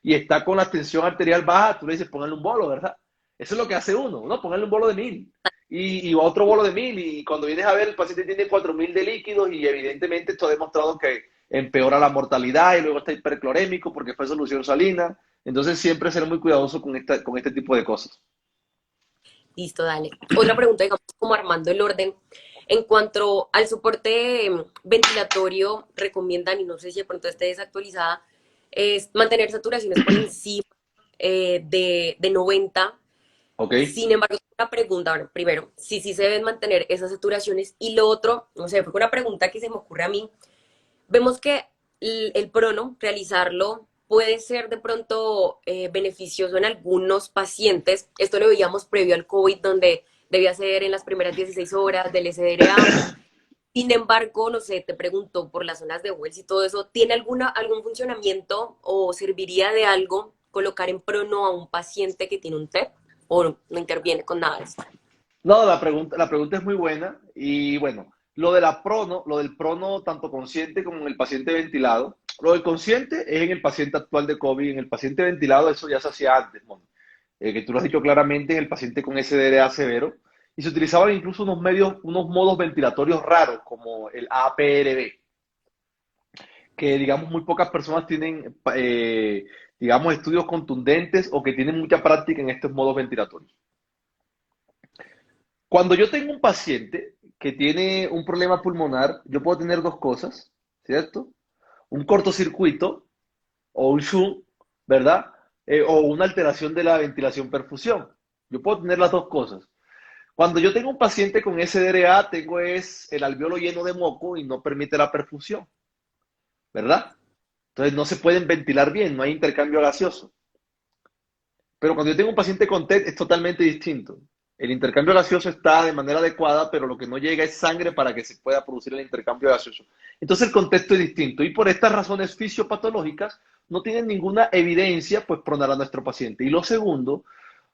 y está con la tensión arterial baja, tú le dices, póngale un bolo, ¿verdad? Eso es lo que hace uno, ¿no? Póngale un bolo de 1000 y otro bolo de 1000 y cuando vienes a ver el paciente tiene 4000 de líquidos y evidentemente esto ha demostrado que empeora la mortalidad y luego está hiperclorémico porque fue solución salina. Entonces siempre ser muy cuidadoso con este tipo de cosas. Listo, dale. Otra pregunta, digamos, como armando el orden. En cuanto al soporte ventilatorio, recomiendan, y no sé si de pronto esté desactualizada, es mantener saturaciones por encima de 90. ¿Ok? Sin embargo, una pregunta, bueno, primero, si sí se deben mantener esas saturaciones, y lo otro, no sé, fue una pregunta que se me ocurre a mí. Vemos que el prono, realizarlo, puede ser de pronto beneficioso en algunos pacientes. Esto lo veíamos previo al COVID, donde debía ser en las primeras 16 horas del SDRA. Sin embargo, no sé, te pregunto por las zonas de Wells y todo eso, ¿tiene algún funcionamiento o serviría de algo colocar en prono a un paciente que tiene un TEP o no interviene con nada de esto? No, la pregunta es muy buena y bueno, lo del prono tanto consciente como en el paciente ventilado. Lo del consciente es en el paciente actual de COVID, en el paciente ventilado eso ya se hacía antes, bueno, que tú lo has dicho claramente en el paciente con SDRA severo y se utilizaban incluso unos modos ventilatorios raros como el APRB, que digamos muy pocas personas tienen, digamos, estudios contundentes o que tienen mucha práctica en estos modos ventilatorios. Cuando yo tengo un paciente que tiene un problema pulmonar, yo puedo tener dos cosas, ¿cierto? Un cortocircuito o un shunt, ¿verdad? O una alteración de la ventilación perfusión. Yo puedo tener las dos cosas. Cuando yo tengo un paciente con SDRA, tengo es el alveolo lleno de moco y no permite la perfusión, ¿verdad? Entonces no se pueden ventilar bien, no hay intercambio gaseoso. Pero cuando yo tengo un paciente con TED es totalmente distinto. El intercambio gaseoso está de manera adecuada, pero lo que no llega es sangre para que se pueda producir el intercambio gaseoso. Entonces el contexto es distinto y por estas razones fisiopatológicas no tienen ninguna evidencia, pues pronar a nuestro paciente. Y lo segundo,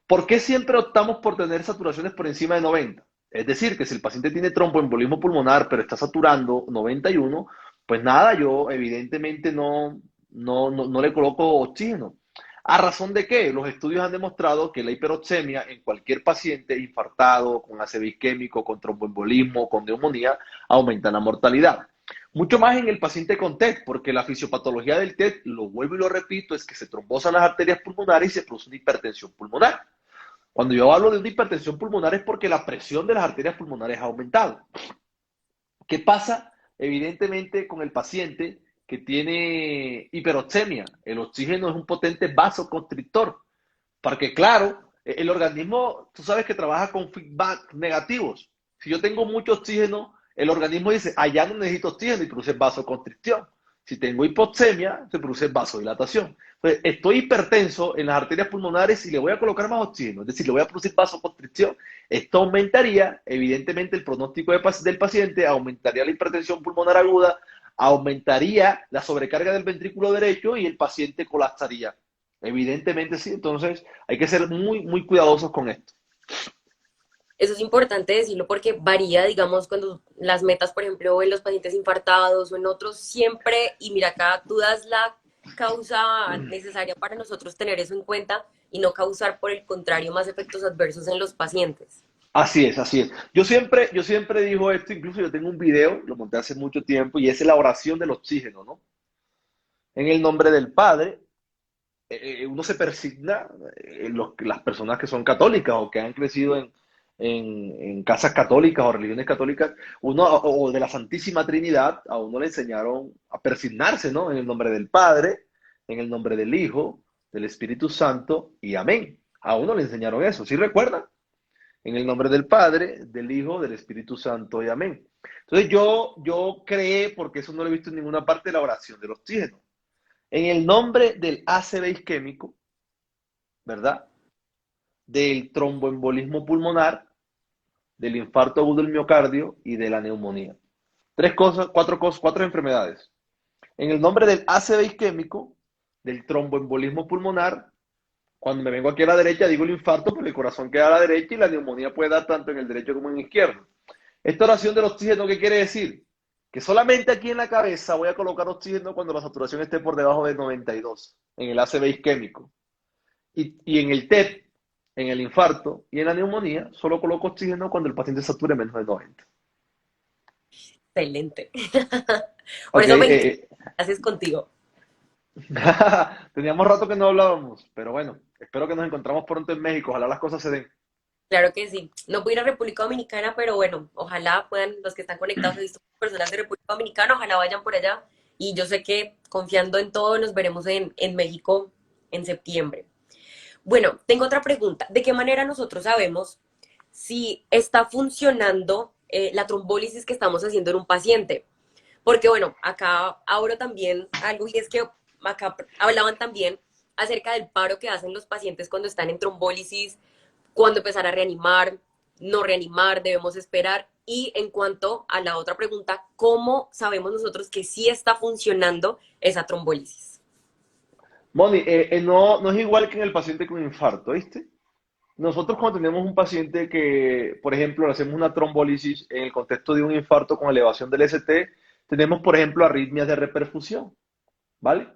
¿por qué siempre optamos por tener saturaciones por encima de 90? Es decir, que si el paciente tiene tromboembolismo pulmonar, pero está saturando 91, pues nada, yo evidentemente no le coloco oxígeno. ¿A razón de qué? Los estudios han demostrado que la hiperoxemia en cualquier paciente infartado, con ácido isquémico, con tromboembolismo, con neumonía, aumenta la mortalidad. Mucho más en el paciente con TED, porque la fisiopatología del TED, lo vuelvo y lo repito, es que se trombosan las arterias pulmonares y se produce una hipertensión pulmonar. Cuando yo hablo de una hipertensión pulmonar es porque la presión de las arterias pulmonares ha aumentado. ¿Qué pasa? Evidentemente con el paciente que tiene hiperoxemia. El oxígeno es un potente vasoconstrictor. Porque claro, el organismo, tú sabes que trabaja con feedback negativos. Si yo tengo mucho oxígeno, el organismo dice, allá no necesito oxígeno y produce vasoconstricción. Si tengo hipoxemia, se produce vasodilatación. Entonces, estoy hipertenso en las arterias pulmonares y le voy a colocar más oxígeno, es decir, le voy a producir vasoconstricción. Esto aumentaría, evidentemente, el pronóstico del paciente, aumentaría la hipertensión pulmonar aguda, aumentaría la sobrecarga del ventrículo derecho y el paciente colapsaría. Evidentemente sí, entonces hay que ser muy cuidadosos con esto. Eso es importante decirlo porque varía, digamos, cuando las metas, por ejemplo, en los pacientes infartados o en otros, siempre, y mira, acá tú das la causa necesaria para nosotros tener eso en cuenta y no causar, por el contrario, más efectos adversos en los pacientes. Así es, así es. Yo siempre digo esto, incluso yo tengo un video, lo monté hace mucho tiempo, y es la oración del oxígeno, ¿no? En el nombre del Padre, uno se persigna, las personas que son católicas o que han crecido en casas católicas o religiones católicas, uno, o de la Santísima Trinidad, a uno le enseñaron a persignarse, ¿no? En el nombre del Padre, en el nombre del Hijo, del Espíritu Santo y amén. A uno le enseñaron eso, ¿sí recuerdan? En el nombre del Padre, del Hijo, del Espíritu Santo y amén. Entonces yo creé, porque eso no lo he visto en ninguna parte, la oración del oxígeno. En el nombre del ACV isquémico, ¿verdad? Del tromboembolismo pulmonar, del infarto agudo del miocardio y de la neumonía. Cuatro enfermedades. En el nombre del ACV isquémico, del tromboembolismo pulmonar, cuando me vengo aquí a la derecha digo el infarto porque el corazón queda a la derecha y la neumonía puede dar tanto en el derecho como en el izquierdo. Esta oración del oxígeno, ¿qué quiere decir? Que solamente aquí en la cabeza voy a colocar oxígeno cuando la saturación esté por debajo de 92, en el ACV isquémico. Y en el TEP, en el infarto y en la neumonía, solo coloco oxígeno cuando el paciente sature menos de 90. Excelente. Por Ok, eso me encanta haces contigo. teníamos rato que no hablábamos, pero bueno, espero que nos encontramos pronto en México, ojalá las cosas se den. Claro que sí. No puedo ir a República Dominicana, pero bueno, ojalá puedan, los que están conectados, he visto personas de República Dominicana, ojalá vayan por allá. Y yo sé que confiando en todo, nos veremos en México en septiembre. Bueno, tengo otra pregunta. ¿De qué manera nosotros sabemos si está funcionando la trombólisis que estamos haciendo en un paciente? Porque bueno, acá abro también algo y es que acá hablaban también acerca del paro que hacen los pacientes cuando están en trombólisis, cuándo empezar a reanimar, no reanimar, debemos esperar. Y en cuanto a la otra pregunta, ¿cómo sabemos nosotros que sí está funcionando esa trombólisis? Moni, no es igual que en el paciente con infarto, ¿viste? Nosotros cuando tenemos un paciente que, por ejemplo, le hacemos una trombólisis en el contexto de un infarto con elevación del ST, tenemos, por ejemplo, arritmias de reperfusión, ¿vale?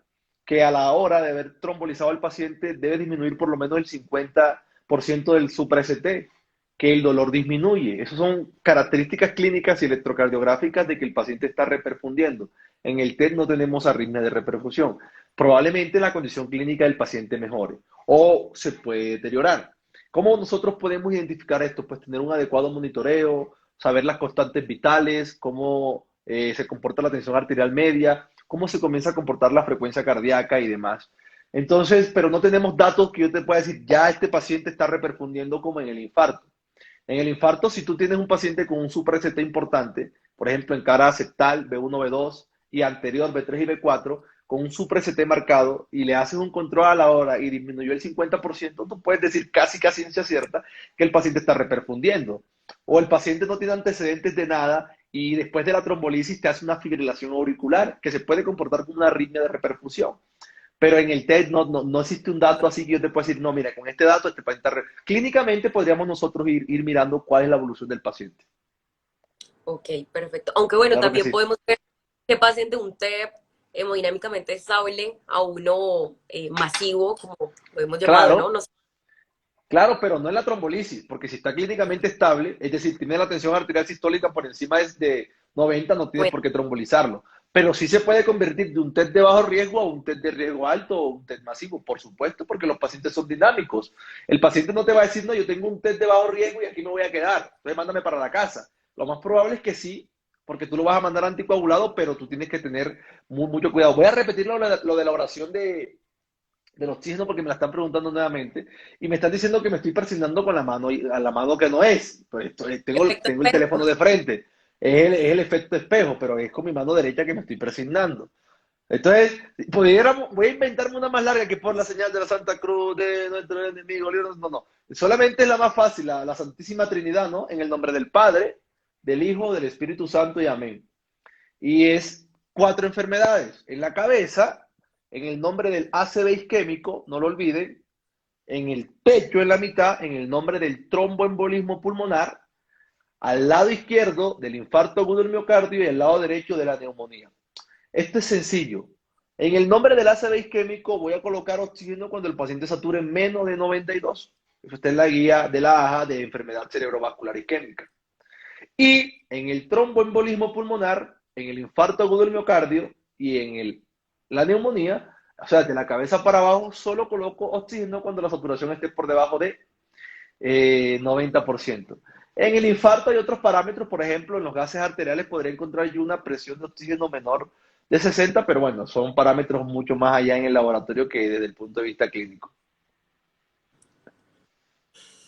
Que a la hora de haber trombolizado al paciente debe disminuir por lo menos el 50% del supra-ST, que el dolor disminuye. Esas son características clínicas y electrocardiográficas de que el paciente está reperfundiendo. En el TED no tenemos arritmia de reperfusión. Probablemente la condición clínica del paciente mejore o se puede deteriorar. ¿Cómo nosotros podemos identificar esto? Pues tener un adecuado monitoreo, saber las constantes vitales, cómo se comporta la tensión arterial media, cómo se comienza a comportar la frecuencia cardíaca y demás. Entonces, pero no tenemos datos que yo te pueda decir, ya este paciente está reperfundiendo como en el infarto. En el infarto, si tú tienes un paciente con un supra-ST importante, por ejemplo, en cara septal, B1, B2 y anterior B3 y B4, con un supra-ST marcado y le haces un control a la hora y disminuyó el 50%, tú puedes decir casi a ciencia cierta que el paciente está reperfundiendo. O el paciente no tiene antecedentes de nada y después de la trombolisis te hace una fibrilación auricular que se puede comportar como una arritmia de reperfusión. Pero en el TED no existe un dato así que yo te pueda decir, no, mira, con este dato este paciente está... Clínicamente podríamos nosotros ir mirando cuál es la evolución del paciente. Ok, perfecto. Aunque bueno, Claro que también sí. podemos ver que pasen de un TEP hemodinámicamente estable a uno masivo, como lo hemos llamado, ¿no? Claro, No sé, claro, pero no en la trombolisis, porque si está clínicamente estable, es decir, tiene la tensión arterial sistólica por encima de 90, no tienes bueno, por qué trombolizarlo. Pero sí se puede convertir de un test de bajo riesgo a un test de riesgo alto o un test masivo, por supuesto, porque los pacientes son dinámicos. El paciente no te va a decir, no, yo tengo un test de bajo riesgo y aquí me voy a quedar, entonces mándame para la casa. Lo más probable es que sí, porque tú lo vas a mandar anticoagulado, pero tú tienes que tener mucho cuidado. Voy a repetir lo de la oración del oxígeno porque me la están preguntando nuevamente y me están diciendo que me estoy persignando con la mano, a la mano que no es. Pues efecto tengo el espejo. teléfono de frente. Es el efecto espejo, pero es con mi mano derecha que me estoy persignando. Entonces, voy a inventarme una más larga que por la señal de la Santa Cruz de nuestro enemigo. No, no. Solamente es la más fácil, la Santísima Trinidad, ¿no? En el nombre del Padre, del Hijo, del Espíritu Santo y amén. Y es cuatro enfermedades. En la cabeza, en el nombre del ACV isquémico, no lo olviden, en el pecho en la mitad, en el nombre del tromboembolismo pulmonar, al lado izquierdo del infarto agudo del miocardio y al lado derecho de la neumonía. Esto es sencillo. En el nombre del ACV isquémico voy a colocar oxígeno cuando el paciente sature menos de 92. Eso está en la guía de la AJA de enfermedad cerebrovascular isquémica. Y en el tromboembolismo pulmonar, en el infarto agudo del miocardio y en la neumonía, o sea, de la cabeza para abajo, solo coloco oxígeno cuando la saturación esté por debajo de 90%. En el infarto hay otros parámetros, por ejemplo, en los gases arteriales podría encontrar yo una presión de oxígeno menor de 60, pero bueno, son parámetros mucho más allá en el laboratorio que desde el punto de vista clínico.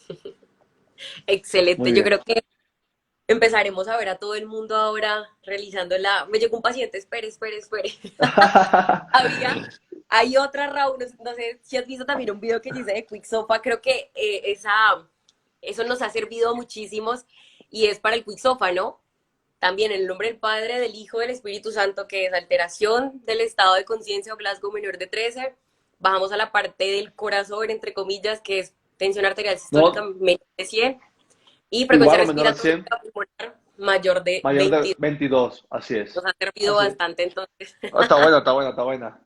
Muy Excelente. Yo bien. creo que empezaremos a ver a todo el mundo ahora realizando la... Me llegó un paciente, espere, espere, espere. Había, hay otra, Raúl, no sé si has visto también un video que yo hice de Quick Sofa, creo que eso nos ha servido a muchísimos y es para el Quick Sofa, ¿no? También en el nombre del Padre, del Hijo, del Espíritu Santo, que es alteración del estado de conciencia o Glasgow menor de 13. Bajamos a la parte del corazón, entre comillas, que es tensión arterial sistólica No, menor de 100 y frecuencia igual o menor a respiratoria 100, pulmonar mayor de mayor de 22. 22, así es. Nos ha servido Así es. bastante entonces. Ah, está buena, está buena, está buena.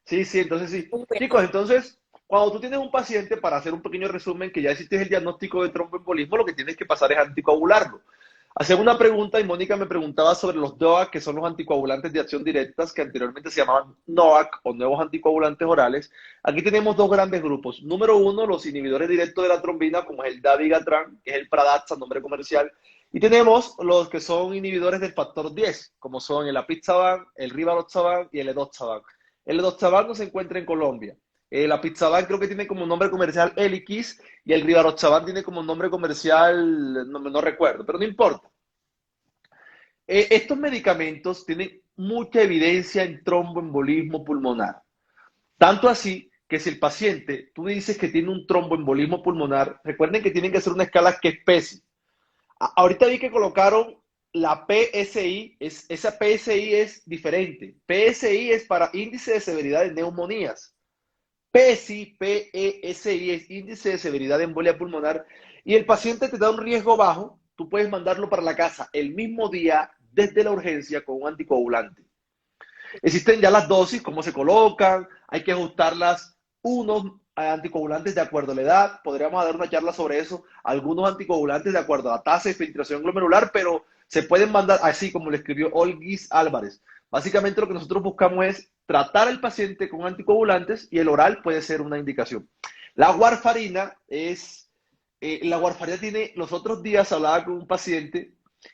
Sí, sí, entonces sí. Chicos, Bueno, entonces, cuando tú tienes un paciente, para hacer un pequeño resumen, que ya hiciste el diagnóstico de tromboembolismo, lo que tienes que pasar es anticoagularlo. Hacía una pregunta y Mónica me preguntaba sobre los DOAC, que son los anticoagulantes de acción directas, que anteriormente se llamaban NOAC o nuevos anticoagulantes orales. Aquí tenemos dos grandes grupos. Número uno, los inhibidores directos de la trombina, como es el dabigatran, que es el Pradaxa, nombre comercial. Y tenemos los que son inhibidores del factor 10, como son el apixaban, el rivaroxaban y el edoxaban. El edoxaban no se encuentra en Colombia. La Pizzaban creo que tiene como nombre comercial Eliquis y el Rivaroxaban tiene como nombre comercial, no recuerdo, pero no importa. Estos medicamentos tienen mucha evidencia en tromboembolismo pulmonar. Tanto así que si el paciente, tú dices que tiene un tromboembolismo pulmonar, recuerden que tienen que hacer una escala que es PESI. Ahorita vi que colocaron la PSI, esa PSI es diferente. PSI es para índice de severidad de neumonías. PSI, PESI es índice de severidad de embolia pulmonar y el paciente te da un riesgo bajo, tú puedes mandarlo para la casa el mismo día desde la urgencia con un anticoagulante. Existen ya las dosis, cómo se colocan, hay que ajustarlas unos anticoagulantes de acuerdo a la edad, podríamos dar una charla sobre eso, algunos anticoagulantes de acuerdo a la tasa de filtración glomerular, pero se pueden mandar así como le escribió Olguis Álvarez. Básicamente lo que nosotros buscamos es tratar al paciente con anticoagulantes y el oral puede ser una indicación. La warfarina la warfarina tiene, los otros días hablaba con un paciente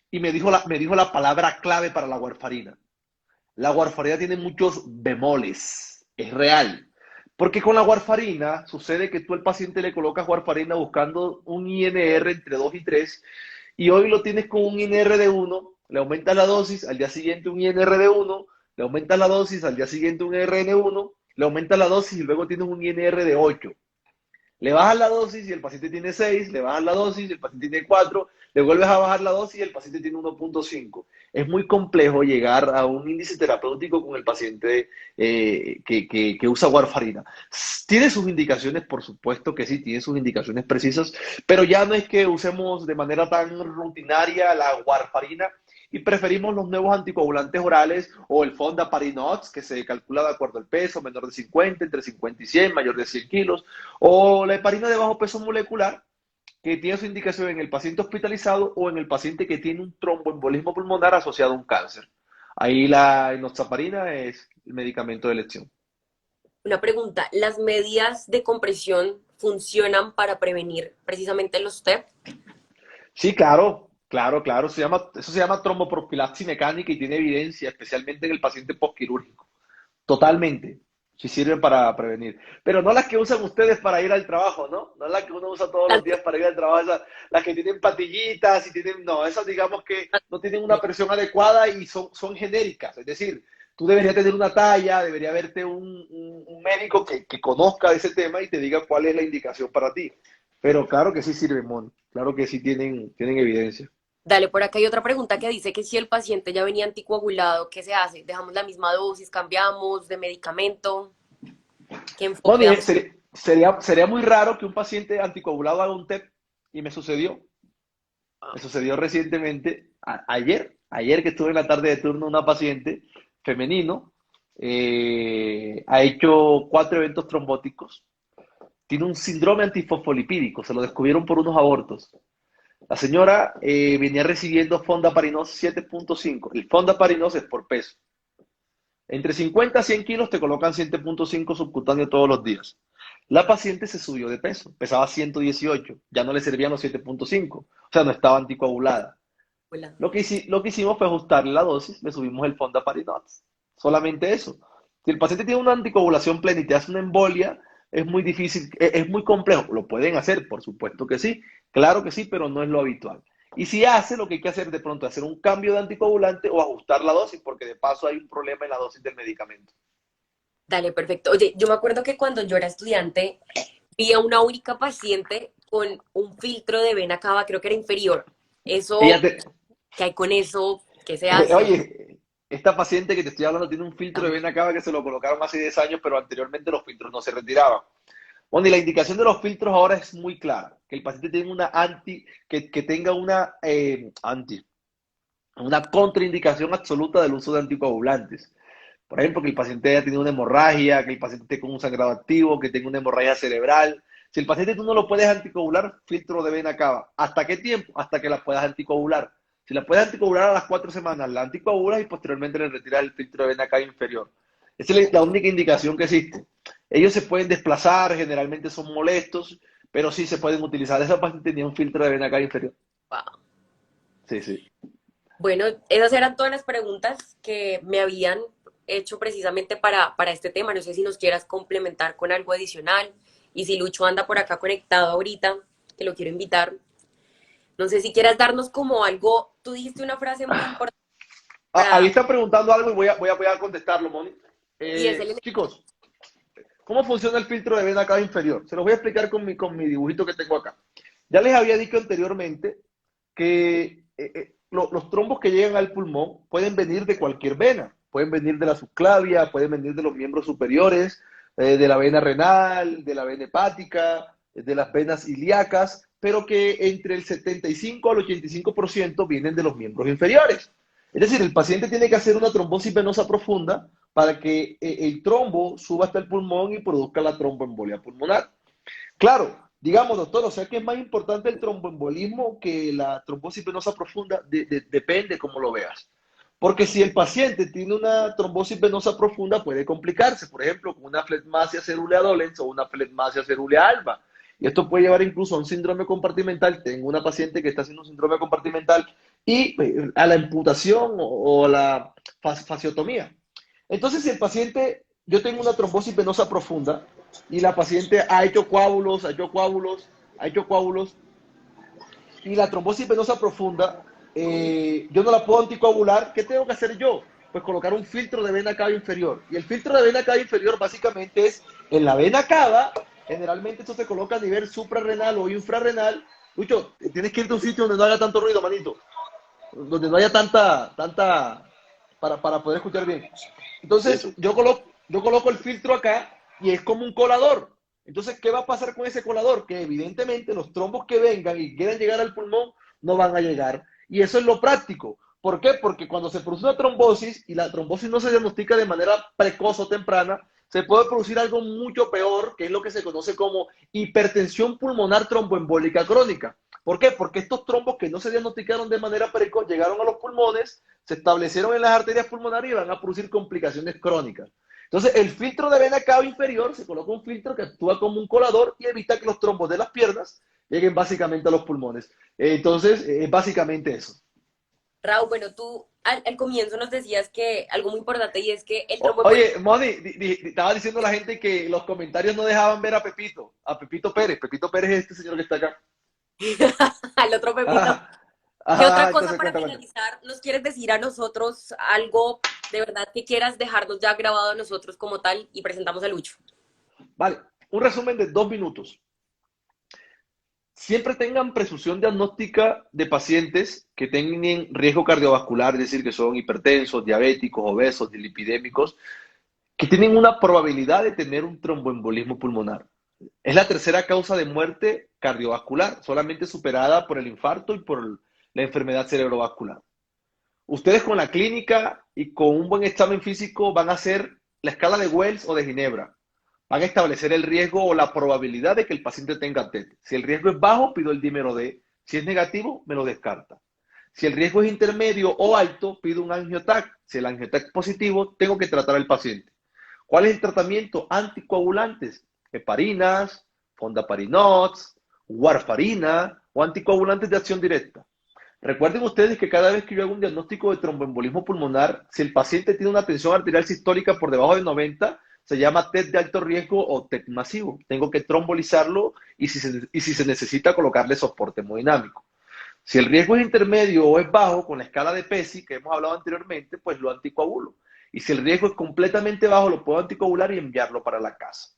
y me dijo la palabra clave para la warfarina. La warfarina tiene muchos bemoles, es real. Porque con la warfarina sucede que tú al paciente le colocas warfarina buscando un INR entre 2 y 3 y hoy lo tienes con un INR de 1, le aumentas la dosis, al día siguiente un INR de 1, le aumentas la dosis, al día siguiente un RN1, le aumentas la dosis y luego tienes un INR de 8. Le bajas la dosis y el paciente tiene 6, le bajas la dosis y el paciente tiene 4, le vuelves a bajar la dosis y el paciente tiene 1.5. Es muy complejo llegar a un índice terapéutico con el paciente que usa warfarina. Tiene sus indicaciones, por supuesto que sí, tiene sus indicaciones precisas, pero ya no es que usemos de manera tan rutinaria la warfarina y preferimos los nuevos anticoagulantes orales o el Fondaparinux, que se calcula de acuerdo al peso, menor de 50, entre 50 y 100, mayor de 100 kilos, o la heparina de bajo peso molecular, que tiene su indicación en el paciente hospitalizado o en el paciente que tiene un tromboembolismo pulmonar asociado a un cáncer. Ahí la enoxaparina es el medicamento de elección. Una pregunta, ¿las medidas de compresión funcionan para prevenir precisamente los TEP? Sí, claro, claro, claro. Eso se llama tromboprofilaxis mecánica y tiene evidencia, especialmente en el paciente postquirúrgico. Totalmente. Sí sirven para prevenir. Pero no las que usan ustedes para ir al trabajo, ¿no? No las que uno usa todos los días para ir al trabajo. Las que tienen patillitas y tienen... No, esas digamos que no tienen una presión adecuada y son genéricas. Es decir, tú deberías tener una talla, debería verte un médico que conozca de ese tema y te diga cuál es la indicación para ti. Pero claro que sí sirven, Mon. Claro que sí tienen evidencia. Dale, por acá hay otra pregunta que dice que si el paciente ya venía anticoagulado, ¿qué se hace? ¿Dejamos la misma dosis? ¿Cambiamos de medicamento? ¿Qué enfoque Moni, damos? sería muy raro que un paciente anticoagulado haga un TEP y me sucedió. Me sucedió recientemente, ayer que estuve en la tarde de turno, una paciente femenino, ha hecho 4 eventos trombóticos, tiene un síndrome antifosfolipídico, se lo descubrieron por unos abortos. La señora venía recibiendo Fondaparinós 7.5. El Fondaparinós es por peso. Entre 50 a 100 kilos te colocan 7.5 subcutáneo todos los días. La paciente se subió de peso, pesaba 118, ya no le servían los 7.5, o sea, no estaba anticoagulada. Hola. Lo que hicimos fue ajustarle la dosis, le subimos el Fondaparinux. Solamente eso. Si el paciente tiene una anticoagulación plena y te hace una embolia, es muy difícil, es muy complejo. Lo pueden hacer, por supuesto que sí, claro que sí, pero no es lo habitual. Y si hace, lo que hay que hacer de pronto es hacer un cambio de anticoagulante o ajustar la dosis, porque de paso hay un problema en la dosis del medicamento. Dale, perfecto. Oye, yo me acuerdo que cuando yo era estudiante, vi a una única paciente con un filtro de vena cava, creo que era inferior. Ella Eso, te, ¿qué hay con eso? ¿Qué se hace? Oye, esta paciente que te estoy hablando tiene un filtro de vena cava que se lo colocaron hace 10 años, pero anteriormente los filtros no se retiraban. Bueno, y la indicación de los filtros ahora es muy clara, que el paciente tenga que tenga una contraindicación absoluta del uso de anticoagulantes. Por ejemplo, que el paciente haya tenido una hemorragia, que el paciente esté con un sangrado activo, que tenga una hemorragia cerebral. Si el paciente tú no lo puedes anticoagular, filtro de vena cava. ¿Hasta qué tiempo? Hasta que la puedas anticoagular. Si la puedes anticoagular a las 4 semanas, la anticoagulas y posteriormente le retiras el filtro de vena cava inferior. Esa es la única indicación que existe. Ellos se pueden desplazar, generalmente son molestos, pero sí se pueden utilizar. Esa paciente tenía un filtro de vena cava inferior. Wow. Sí, sí. Bueno, esas eran todas las preguntas que me habían hecho precisamente para este tema. No sé si nos quieras complementar con algo adicional. Y si Lucho anda por acá conectado ahorita, que lo quiero invitar. No sé si quieras darnos como algo. Tú dijiste una frase muy importante Ahí para. están preguntando algo y voy a contestarlo, Moni. Y es el. Chicos, ¿cómo funciona el filtro de vena cava inferior? Se los voy a explicar con mi dibujito que tengo acá. Ya les había dicho anteriormente que los trombos que llegan al pulmón pueden venir de cualquier vena. Pueden venir de la subclavia, pueden venir de los miembros superiores, de la vena renal, de la vena hepática, de las venas ilíacas, pero que entre el 75 al 85% vienen de los miembros inferiores. Es decir, el paciente tiene que hacer una trombosis venosa profunda para que el trombo suba hasta el pulmón y produzca la tromboembolia pulmonar. Claro, digamos, doctor, o sea que es más importante el tromboembolismo que la trombosis venosa profunda, depende cómo lo veas. Porque si el paciente tiene una trombosis venosa profunda, puede complicarse, por ejemplo, con una flegmasia cerulea dolens o una flegmasia cerulea alba. Y esto puede llevar incluso a un síndrome compartimental. Tengo una paciente que está haciendo un síndrome compartimental y a la amputación o a la fasciotomía. Entonces, si el paciente, yo tengo una trombosis venosa profunda y la paciente ha hecho coágulos, ha hecho coágulos, y la trombosis venosa profunda, yo no la puedo anticoagular, ¿qué tengo que hacer yo? Pues colocar un filtro de vena cava inferior. Y el filtro de vena cava inferior básicamente es en la vena cava, generalmente esto se coloca a nivel suprarrenal o infrarrenal. Lucho, tienes que irte a un sitio donde no haga tanto ruido, manito. Donde no haya para poder escuchar bien. Entonces, Eso. yo coloco el filtro acá y es como un colador. Entonces, ¿qué va a pasar con ese colador? Que evidentemente los trombos que vengan y quieran llegar al pulmón no van a llegar. Y eso es lo práctico. ¿Por qué? Porque cuando se produce una trombosis y la trombosis no se diagnostica de manera precoz o temprana, se puede producir algo mucho peor, que es lo que se conoce como hipertensión pulmonar tromboembólica crónica. ¿Por qué? Porque estos trombos que no se diagnosticaron de manera precoz llegaron a los pulmones, se establecieron en las arterias pulmonares y van a producir complicaciones crónicas. Entonces, el filtro de vena cava inferior, se coloca un filtro que actúa como un colador y evita que los trombos de las piernas lleguen básicamente a los pulmones. Entonces, es básicamente eso. Raúl, bueno, tú al comienzo nos decías que algo muy importante y es que el tromboembolismo, Oye, Moni, estaba diciendo la gente que los comentarios no dejaban ver a Pepito Pérez. Pepito Pérez es este señor que está acá. al otro Pepito. Ah, ¿Qué otra cosa entonces para cuenta, cuenta. finalizar nos quieres decir a nosotros? Algo de verdad que quieras dejarnos ya grabado a nosotros como tal y presentamos a Lucho. Vale, un resumen de 2 minutos. Siempre tengan presunción diagnóstica de pacientes que tienen riesgo cardiovascular, es decir, que son hipertensos, diabéticos, obesos, dislipidémicos, que tienen una probabilidad de tener un tromboembolismo pulmonar. Es la tercera causa de muerte cardiovascular, solamente superada por el infarto y por la enfermedad cerebrovascular. Ustedes con la clínica y con un buen examen físico van a hacer la escala de Wells o de Ginebra. Van a establecer el riesgo o la probabilidad de que el paciente tenga TET. Si el riesgo es bajo, pido el dímero D. Si es negativo, me lo descarta. Si el riesgo es intermedio o alto, pido un angiotac. Si el angiotac es positivo, tengo que tratar al paciente. ¿Cuál es el tratamiento? Anticoagulantes, heparinas, fondaparinox, warfarina o anticoagulantes de acción directa. Recuerden ustedes que cada vez que yo hago un diagnóstico de tromboembolismo pulmonar, si el paciente tiene una tensión arterial sistólica por debajo de 90, se llama TET de alto riesgo o TET masivo. Tengo que trombolizarlo y si se necesita colocarle soporte hemodinámico. Si el riesgo es intermedio o es bajo, con la escala de PESI que hemos hablado anteriormente, pues lo anticoagulo. Y si el riesgo es completamente bajo, lo puedo anticoagular y enviarlo para la casa.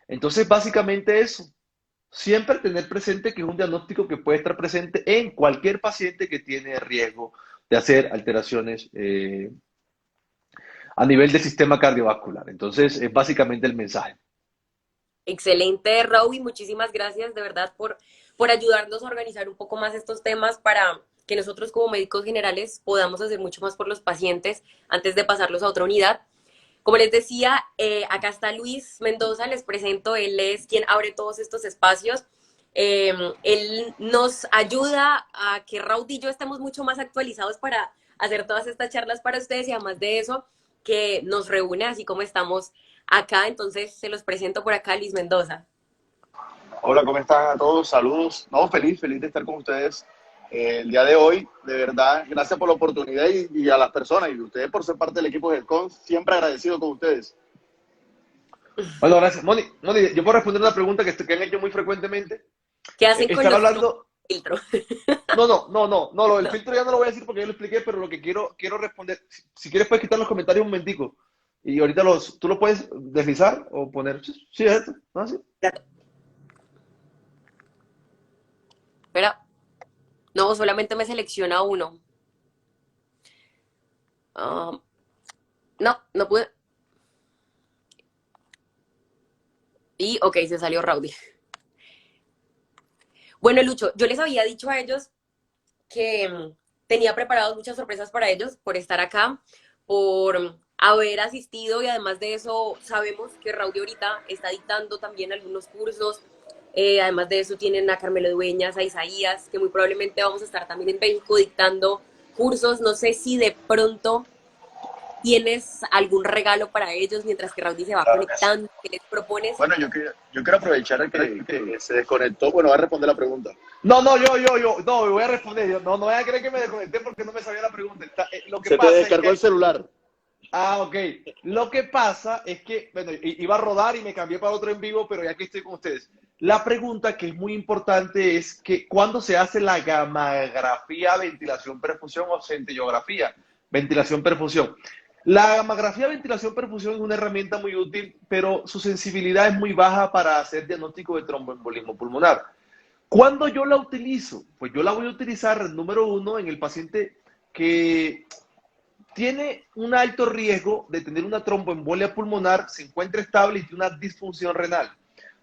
Entonces, básicamente eso. Siempre tener presente que es un diagnóstico que puede estar presente en cualquier paciente que tiene riesgo de hacer alteraciones a nivel del sistema cardiovascular. Entonces, es básicamente el mensaje. Excelente, Raúl, y muchísimas gracias de verdad por ayudarnos a organizar un poco más estos temas para que nosotros como médicos generales podamos hacer mucho más por los pacientes antes de pasarlos a otra unidad. Como les decía, acá está Luis Mendoza, les presento, él es quien abre todos estos espacios. Él nos ayuda a que Raúl y yo estemos mucho más actualizados para hacer todas estas charlas para ustedes y además de eso, que nos reúne así como estamos acá. Entonces, se los presento por acá, Luis Mendoza. Hola, ¿cómo están a todos? Saludos. No, feliz de estar con ustedes el día de hoy. De verdad, gracias por la oportunidad y a las personas y ustedes por ser parte del equipo del CON. Siempre agradecido con ustedes. Bueno, gracias. Moni, yo puedo responder una pregunta que han hecho muy frecuentemente. ¿Qué hacen con Están los trozos hablando. de filtro? No, lo del No, filtro ya no lo voy a decir porque ya lo expliqué, pero lo que quiero responder. Si quieres, puedes quitar los comentarios un momentico. Y ahorita tú lo puedes deslizar o poner. Sí, es esto. ¿No? Sí. espera, no, solamente me selecciona uno. Ah, no, no pude. Y, ok, se salió Rowdy. Bueno, Lucho, yo les había dicho a ellos que tenía preparados muchas sorpresas para ellos por estar acá, por haber asistido y además de eso sabemos que Raudy ahorita está dictando también algunos cursos. Además de eso tienen a Carmelo Dueñas, a Isaías, que muy probablemente vamos a estar también en México dictando cursos. No sé si de pronto tienes algún regalo para ellos mientras que Raudy se va Claro que sí. conectando, ¿qué les propones? Bueno, yo quiero aprovechar que se desconectó. Bueno, voy a responder la pregunta. No, voy a responder. No voy a creer que me desconecté porque no me sabía la pregunta. Lo que Se te pasa es descargó el que. celular. Ok. Lo que pasa es que, bueno, iba a rodar y me cambié para otro en vivo, pero ya que estoy con ustedes. La pregunta que es muy importante es que ¿cuándo se hace la gammagrafía, ventilación, perfusión o centellografía, ventilación, perfusión? La gammagrafía, ventilación, perfusión es una herramienta muy útil, pero su sensibilidad es muy baja para hacer diagnóstico de tromboembolismo pulmonar. ¿Cuándo yo la utilizo? Pues yo la voy a utilizar, número uno, en el paciente que tiene un alto riesgo de tener una tromboembolia pulmonar, se encuentra estable y tiene una disfunción renal.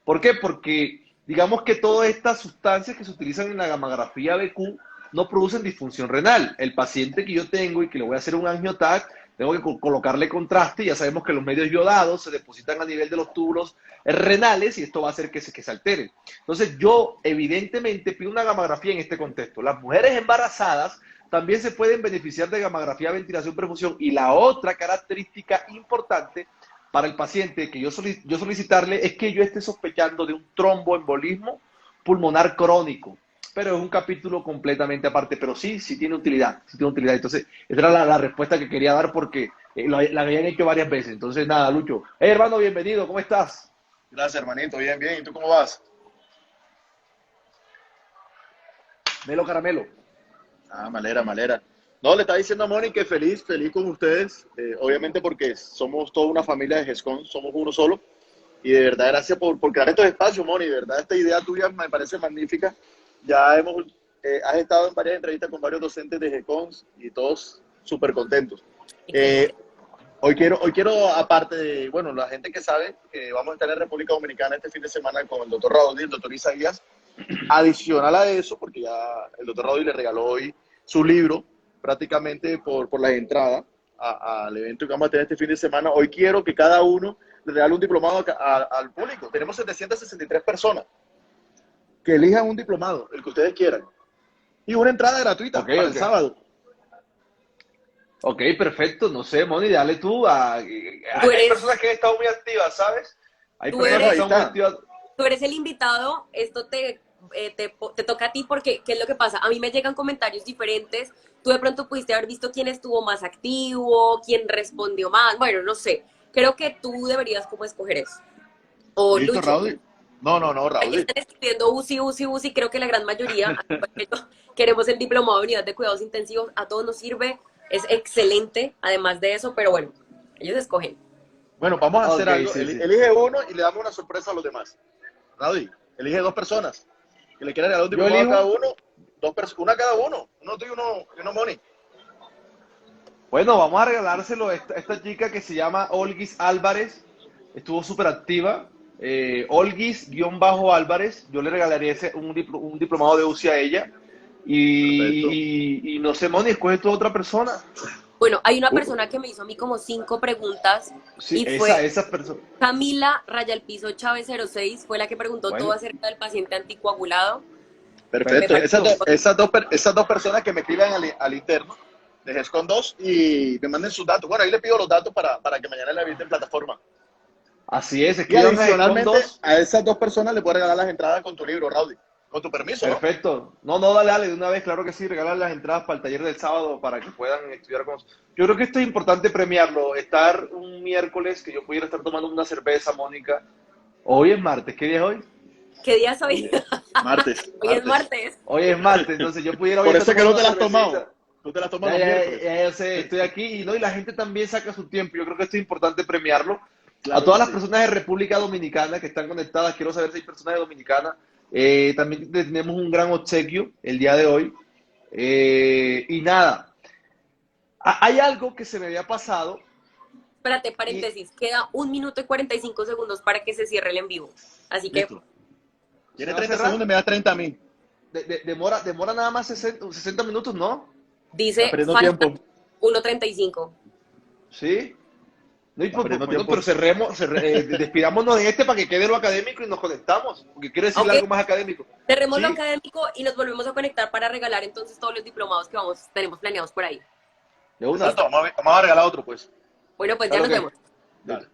¿Por qué? Porque digamos que todas estas sustancias que se utilizan en la gammagrafía BQ no producen disfunción renal. El paciente que yo tengo y que le voy a hacer un angiotac, tengo que colocarle contraste, y ya sabemos que los medios yodados se depositan a nivel de los túbulos renales y esto va a hacer que se alteren. Entonces yo evidentemente pido una gamografía en este contexto. Las mujeres embarazadas también se pueden beneficiar de gamografía, ventilación, perfusión, y la otra característica importante para el paciente que yo solicitarle es que yo esté sospechando de un tromboembolismo pulmonar crónico. Pero es un capítulo completamente aparte, pero sí tiene utilidad, sí tiene utilidad. Entonces, esa era la respuesta que quería dar porque la habían hecho varias veces. Entonces, nada, Lucho. Hey, hermano, bienvenido, ¿cómo estás? Gracias, hermanito. Bien, bien. ¿Y tú cómo vas? Melo Caramelo. Ah, malera, malera. No, le estaba diciendo a Moni que feliz con ustedes. Obviamente porque somos toda una familia de GESCON, somos uno solo. Y de verdad, gracias por crear estos espacios, Moni. De verdad, esta idea tuya me parece magnífica. Ya has estado en varias entrevistas con varios docentes de GECONS y todos súper contentos. Hoy quiero, aparte de, bueno, la gente que sabe que vamos a estar en República Dominicana este fin de semana con el doctor Raúl y el doctor Isaías, adicional a eso, porque ya el doctor Raúl le regaló hoy su libro prácticamente por la entrada al evento que vamos a tener este fin de semana. Hoy quiero que cada uno le regale un diplomado al público. Tenemos 763 personas. Que elijan un diplomado, el que ustedes quieran. Y una entrada gratuita para el sábado. Ok, perfecto. No sé, Moni, dale tú. Hay personas que han estado muy activas, ¿sabes? Hay personas que están muy activas. Tú eres el invitado, esto te toca a ti porque, ¿qué es lo que pasa? A mí me llegan comentarios diferentes. Tú de pronto pudiste haber visto quién estuvo más activo, quién respondió más. Bueno, no sé. Creo que tú deberías como escoger eso. O ¿Listo, Lucho. Raúl? No, Raúl. Aquí están escribiendo UCI, creo que la gran mayoría queremos el diplomado de unidad de cuidados intensivos, a todos nos sirve, es excelente, además de eso, pero bueno, ellos escogen. Bueno, vamos a hacer algo, sí. Elige uno y le damos una sorpresa a los demás. Raúl, elige 2 personas, que le quieran regalar un diplomado a cada uno, una cada uno tú y uno Moni. Bueno, vamos a regalárselo a esta chica que se llama Olguis Álvarez, estuvo súper activa. Olguis-Álvarez, yo le regalaría un diplomado de UCI a ella. Y no sé, Moni, escoge tú a otra persona. Bueno, hay una persona que me hizo a mí como 5 preguntas. Sí, y fue esa persona. Camila Rayalpizo Chávez 06, fue la que preguntó todo acerca del paciente anticoagulado. Perfecto. Esas dos personas que me escriban al interno de GESCON 2 y me manden sus datos. Bueno, ahí le pido los datos para que mañana le visiten plataforma. Así es, y adicionalmente a esas 2 personas le puedo regalar las entradas con tu libro, Raúl. Con tu permiso, perfecto. No, dale, de una vez, claro que sí, regalar las entradas para el taller del sábado para que puedan estudiar con nosotros. Yo creo que esto es importante premiarlo, estar un miércoles que yo pudiera estar tomando una cerveza, Mónica. Hoy es martes, ¿qué día es hoy? ¿Qué día es hoy? Martes. Hoy es martes. Hoy es martes, entonces yo pudiera hoy por eso estar que no te la has cervecita. tomado. Tú te la tomas los miércoles. Ya sé, estoy aquí y la gente también saca su tiempo. Yo creo que esto es importante premiarlo. Claro, a todas las personas de República Dominicana que están conectadas, quiero saber si hay personas de Dominicana. También tenemos un gran obsequio el día de hoy. Y nada, hay algo que se me había pasado. Espérate, paréntesis, queda 1 minuto y 45 segundos para que se cierre el en vivo. Así que... Listo. Tiene 30 segundos y me da 30 a mí. Demora nada más 60 minutos, ¿no? Dice, falta 1:35. ¿Sí? No, pero cerremos, despidámonos de para que quede lo académico y nos conectamos, porque quiero decirle algo más académico. Cerremos lo académico y nos volvemos a conectar para regalar entonces todos los diplomados que tenemos planeados por ahí. Vamos a regalar otro, pues. Bueno, pues ya nos vemos. Dale.